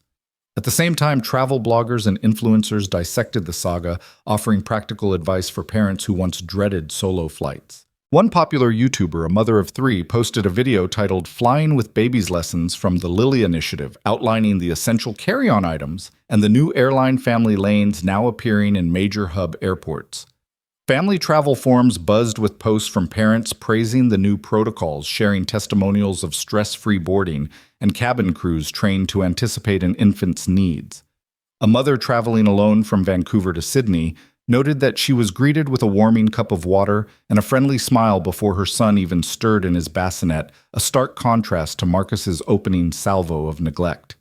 At the same time, travel bloggers and influencers dissected the saga, offering practical advice for parents who once dreaded solo flights. One popular YouTuber, a mother of 3, posted a video titled Flying with Babies Lessons from the Lily Initiative, outlining the essential carry-on items and the new airline family lanes now appearing in major hub airports. Family travel forums buzzed with posts from parents praising the new protocols, sharing testimonials of stress-free boarding, and cabin crews trained to anticipate an infant's needs. A mother traveling alone from Vancouver to Sydney noted that she was greeted with a warming cup of water and a friendly smile before her son even stirred in his bassinet, a stark contrast to Marcus's opening salvo of neglect.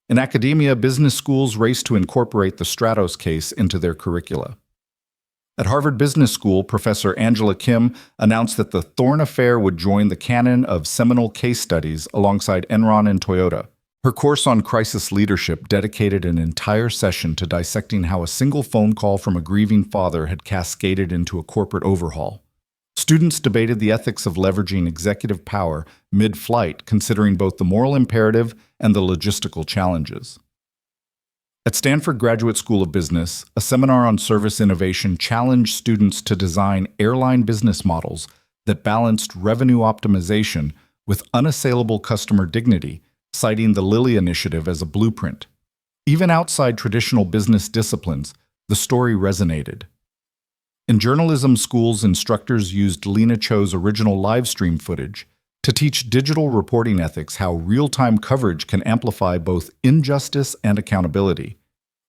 In academia, business schools raced to incorporate the Stratos case into their curricula. At Harvard Business School, Professor Angela Kim announced that the Thorne affair would join the canon of seminal case studies alongside Enron and Toyota. Her course on crisis leadership dedicated an entire session to dissecting how a single phone call from a grieving father had cascaded into a corporate overhaul. Students debated the ethics of leveraging executive power mid-flight, considering both the moral imperative and the logistical challenges. At Stanford Graduate School of Business, a seminar on service innovation challenged students to design airline business models that balanced revenue optimization with unassailable customer dignity, citing the Lily Initiative as a blueprint. Even outside traditional business disciplines, the story resonated. In journalism schools, instructors used Lena Cho's original live stream footage to teach digital reporting ethics, how real-time coverage can amplify both injustice and accountability.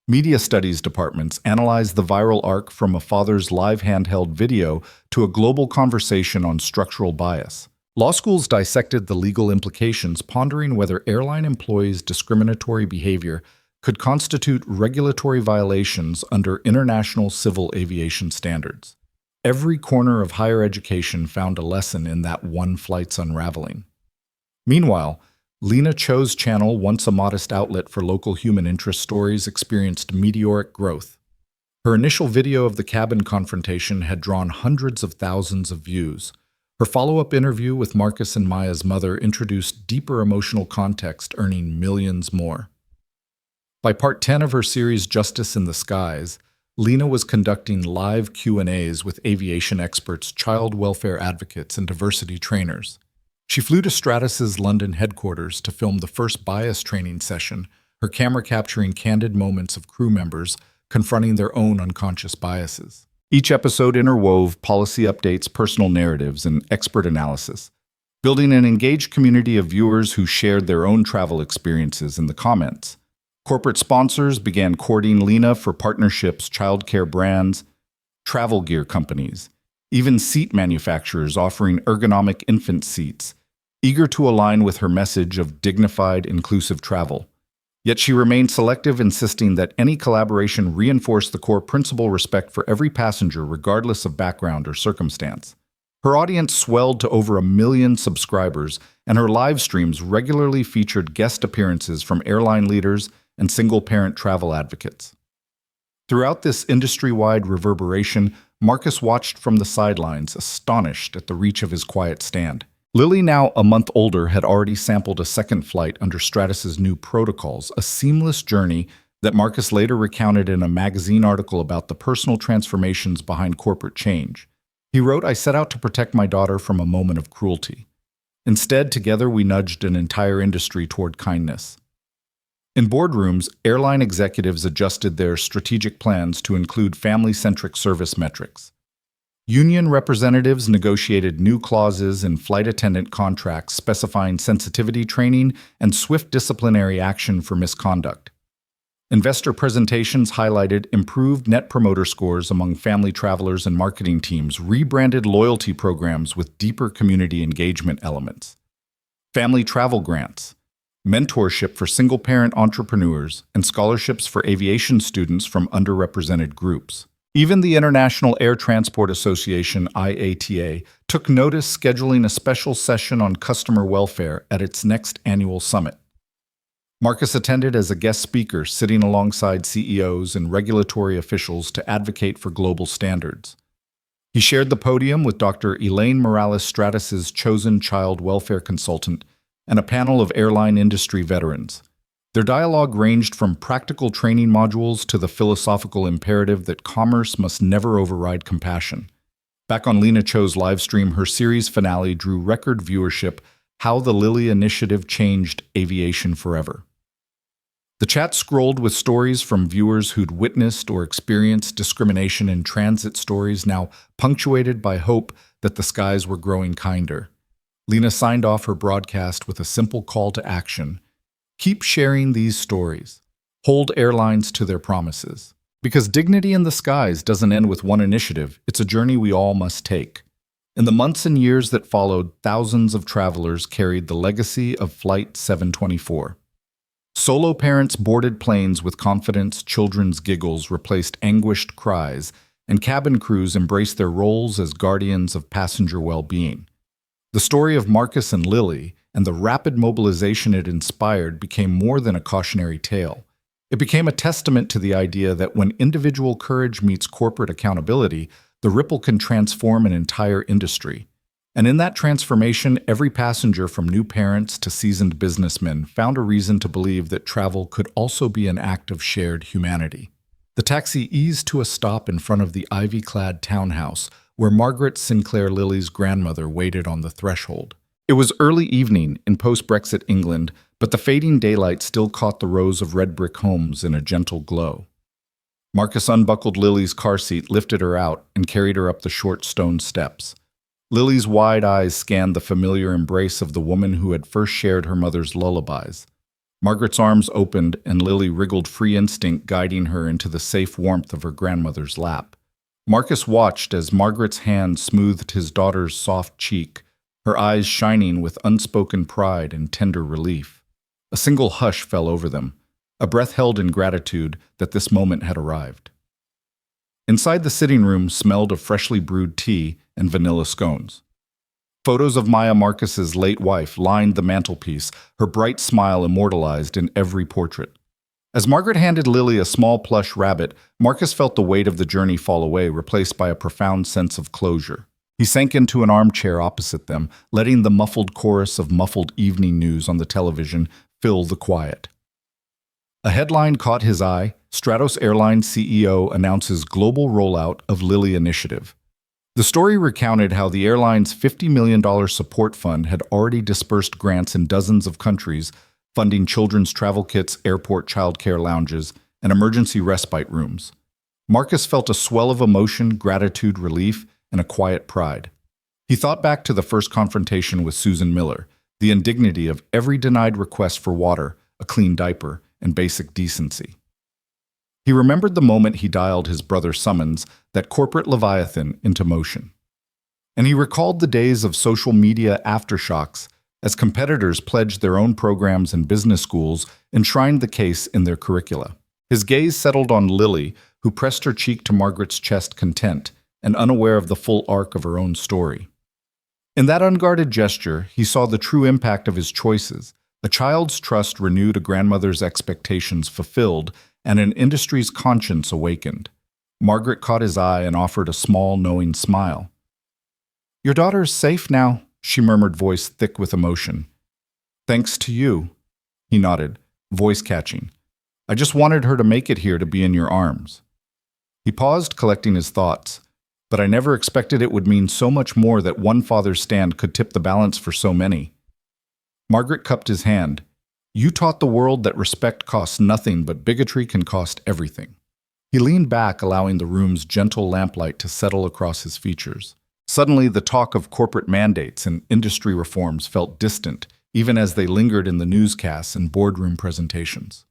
Media studies departments analyzed the viral arc from a father's live handheld video to a global conversation on structural bias. Law schools dissected the legal implications, pondering whether airline employees' discriminatory behavior could constitute regulatory violations under international civil aviation standards. Every corner of higher education found a lesson in that one flight's unraveling. Meanwhile, Lena Cho's channel, once a modest outlet for local human interest stories, experienced meteoric growth. Her initial video of the cabin confrontation had drawn hundreds of thousands of views. Her follow-up interview with Marcus and Maya's mother introduced deeper emotional context, earning millions more. By part 10 of her series Justice in the Skies, Lena was conducting live Q&As with aviation experts, child welfare advocates, and diversity trainers. She flew to Stratus's London headquarters to film the first bias training session, her camera capturing candid moments of crew members confronting their own unconscious biases. Each episode interwove policy updates, personal narratives, and expert analysis, building an engaged community of viewers who shared their own travel experiences in the comments. Corporate sponsors began courting Lena for partnerships, childcare brands, travel gear companies, even seat manufacturers offering ergonomic infant seats, eager to align with her message of dignified, inclusive travel. Yet she remained selective, insisting that any collaboration reinforce the core principle: respect for every passenger, regardless of background or circumstance. Her audience swelled to over 1 million subscribers, and her live streams regularly featured guest appearances from airline leaders and single-parent travel advocates. Throughout this industry-wide reverberation, Marcus watched from the sidelines, astonished at the reach of his quiet stand. Lily, now a month older, had already sampled a second flight under Stratus's new protocols, a seamless journey that Marcus later recounted in a magazine article about the personal transformations behind corporate change. He wrote, "I set out to protect my daughter from a moment of cruelty. Instead, together we nudged an entire industry toward kindness." In boardrooms, airline executives adjusted their strategic plans to include family-centric service metrics. Union representatives negotiated new clauses in flight attendant contracts specifying sensitivity training and swift disciplinary action for misconduct. Investor presentations highlighted improved Net Promoter Scores among family travelers, and marketing teams rebranded loyalty programs with deeper community engagement elements. Family travel grants, mentorship for single-parent entrepreneurs, and scholarships for aviation students from underrepresented groups. Even the International Air Transport Association, IATA, took notice, scheduling a special session on customer welfare at its next annual summit. Marcus attended as a guest speaker, sitting alongside CEOs and regulatory officials to advocate for global standards. He shared the podium with Dr. Elaine Morales-Stratus's chosen child welfare consultant and a panel of airline industry veterans. Their dialogue ranged from practical training modules to the philosophical imperative that commerce must never override compassion. Back on Lena Cho's livestream, her series finale drew record viewership, How the Lily Initiative Changed Aviation Forever. The chat scrolled with stories from viewers who'd witnessed or experienced discrimination in transit, stories now punctuated by hope that the skies were growing kinder. Lena signed off her broadcast with a simple call to action. Keep sharing these stories. Hold airlines to their promises. Because dignity in the skies doesn't end with one initiative, it's a journey we all must take. In the months and years that followed, thousands of travelers carried the legacy of Flight 724. Solo parents boarded planes with confidence, children's giggles replaced anguished cries, and cabin crews embraced their roles as guardians of passenger well-being. The story of Marcus and Lily, and the rapid mobilization it inspired, became more than a cautionary tale. It became a testament to the idea that when individual courage meets corporate accountability, the ripple can transform an entire industry. And in that transformation, every passenger, from new parents to seasoned businessmen, found a reason to believe that travel could also be an act of shared humanity. The taxi eased to a stop in front of the ivy-clad townhouse, where Margaret Sinclair Lilly's grandmother waited on the threshold. It was early evening in post-Brexit England, but the fading daylight still caught the rows of red brick homes in a gentle glow. Marcus unbuckled Lily's car seat, lifted her out, and carried her up the short stone steps. Lily's wide eyes scanned the familiar embrace of the woman who had first shared her mother's lullabies. Margaret's arms opened, and Lily wriggled, free instinct guiding her into the safe warmth of her grandmother's lap. Marcus watched as Margaret's hand smoothed his daughter's soft cheek, her eyes shining with unspoken pride and tender relief. A single hush fell over them, a breath held in gratitude that this moment had arrived. Inside, the sitting room smelled of freshly brewed tea and vanilla scones. Photos of Maya Marcus's late wife lined the mantelpiece, her bright smile immortalized in every portrait. As Margaret handed Lily a small plush rabbit, Marcus felt the weight of the journey fall away, replaced by a profound sense of closure. He sank into an armchair opposite them, letting the muffled chorus of muffled evening news on the television fill the quiet. A headline caught his eye: Stratos Airlines CEO announces global rollout of Lily Initiative. The story recounted how the airline's $50 million support fund had already dispersed grants in dozens of countries, funding children's travel kits, airport childcare lounges, and emergency respite rooms. Marcus felt a swell of emotion, gratitude, relief, and a quiet pride. He thought back to the first confrontation with Susan Miller, the indignity of every denied request for water, a clean diaper, and basic decency. He remembered the moment he dialed his brother's summons, that corporate leviathan, into motion. And he recalled the days of social media aftershocks as competitors pledged their own programs and business schools enshrined the case in their curricula. His gaze settled on Lily, who pressed her cheek to Margaret's chest, content and unaware of the full arc of her own story. In that unguarded gesture, he saw the true impact of his choices: a child's trust renewed, a grandmother's expectations fulfilled, and an industry's conscience awakened. Margaret caught his eye and offered a small, knowing smile. "Your daughter is safe now," she murmured, voice thick with emotion. "Thanks to you," he nodded, voice catching. "I just wanted her to make it here to be in your arms." He paused, collecting his thoughts. "But I never expected it would mean so much more, that one father's stand could tip the balance for so many." Margaret cupped his hand. "You taught the world that respect costs nothing, but bigotry can cost everything." He leaned back, allowing the room's gentle lamplight to settle across his features. Suddenly, the talk of corporate mandates and industry reforms felt distant, even as they lingered in the newscasts and boardroom presentations.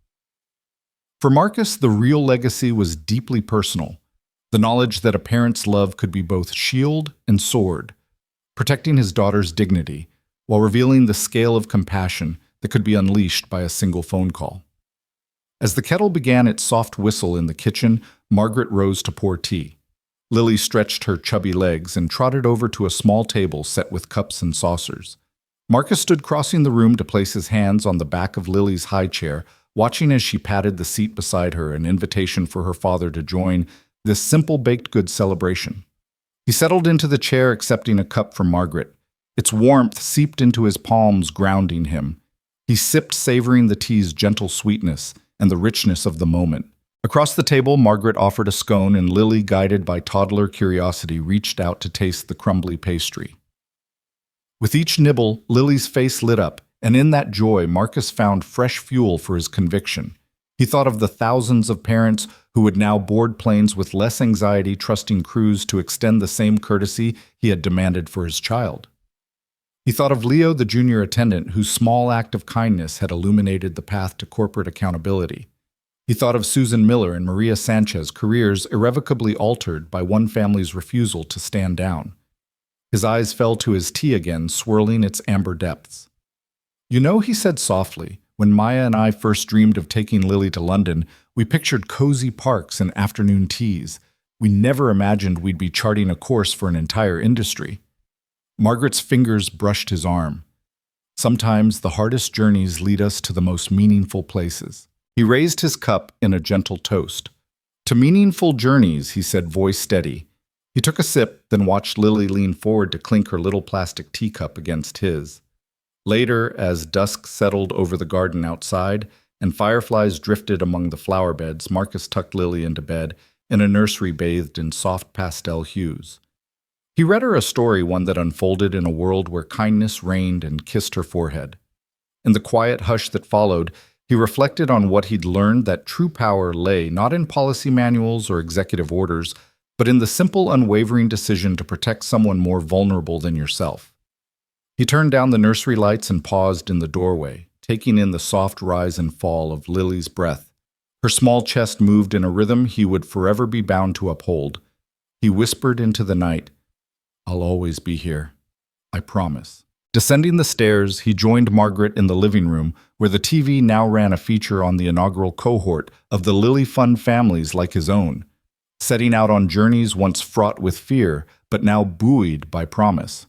For Marcus, the real legacy was deeply personal. The knowledge that a parent's love could be both shield and sword, protecting his daughter's dignity, while revealing the scale of compassion that could be unleashed by a single phone call. As the kettle began its soft whistle in the kitchen, Margaret rose to pour tea. Lily stretched her chubby legs and trotted over to a small table set with cups and saucers. Marcus stood crossing the room to place his hands on the back of Lily's high chair, watching as she patted the seat beside her, an invitation for her father to join this simple baked goods celebration. He settled into the chair, accepting a cup from Margaret. Its warmth seeped into his palms, grounding him. He sipped, savoring the tea's gentle sweetness and the richness of the moment. Across the table, Margaret offered a scone, and Lily, guided by toddler curiosity, reached out to taste the crumbly pastry. With each nibble, Lily's face lit up, and in that joy, Marcus found fresh fuel for his conviction. He thought of the thousands of parents who would now board planes with less anxiety, trusting crews to extend the same courtesy he had demanded for his child. He thought of Leo, the junior attendant, whose small act of kindness had illuminated the path to corporate accountability. He thought of Susan Miller and Maria Sanchez, careers irrevocably altered by one family's refusal to stand down. His eyes fell to his tea again, swirling its amber depths. "You know," he said softly, "when Maya and I first dreamed of taking Lily to London, we pictured cozy parks and afternoon teas. We never imagined we'd be charting a course for an entire industry." Margaret's fingers brushed his arm. "Sometimes the hardest journeys lead us to the most meaningful places." He raised his cup in a gentle toast. "To meaningful journeys," he said, voice steady. He took a sip, then watched Lily lean forward to clink her little plastic teacup against his. Later, as dusk settled over the garden outside and fireflies drifted among the flower beds, Marcus tucked Lily into bed in a nursery bathed in soft pastel hues. He read her a story, one that unfolded in a world where kindness reigned, and kissed her forehead. In the quiet hush that followed, he reflected on what he'd learned, that true power lay not in policy manuals or executive orders, but in the simple, unwavering decision to protect someone more vulnerable than yourself. He turned down the nursery lights and paused in the doorway, taking in the soft rise and fall of Lily's breath. Her small chest moved in a rhythm he would forever be bound to uphold. He whispered into the night, "I'll always be here. I promise." Descending the stairs, he joined Margaret in the living room, where the TV now ran a feature on the inaugural cohort of the Lily Fund families like his own, setting out on journeys once fraught with fear, but now buoyed by promise.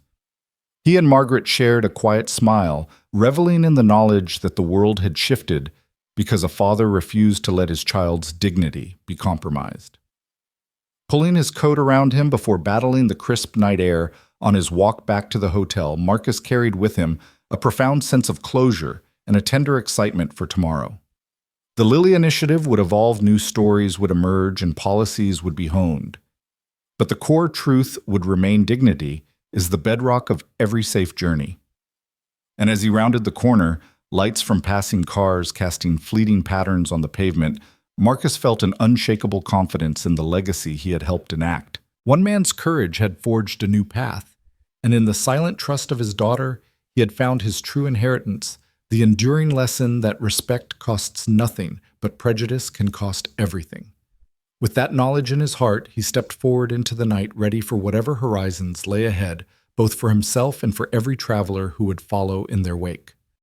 He and Margaret shared a quiet smile, reveling in the knowledge that the world had shifted because a father refused to let his child's dignity be compromised. Pulling his coat around him before battling the crisp night air on his walk back to the hotel, Marcus carried with him a profound sense of closure and a tender excitement for tomorrow. The Lily Initiative would evolve, new stories would emerge, and policies would be honed. But the core truth would remain: dignity is the bedrock of every safe journey. And as he rounded the corner, lights from passing cars casting fleeting patterns on the pavement, Marcus felt an unshakable confidence in the legacy he had helped enact. One man's courage had forged a new path, and in the silent trust of his daughter, he had found his true inheritance, the enduring lesson that respect costs nothing, but prejudice can cost everything. With that knowledge in his heart, he stepped forward into the night, ready for whatever horizons lay ahead, both for himself and for every traveler who would follow in their wake.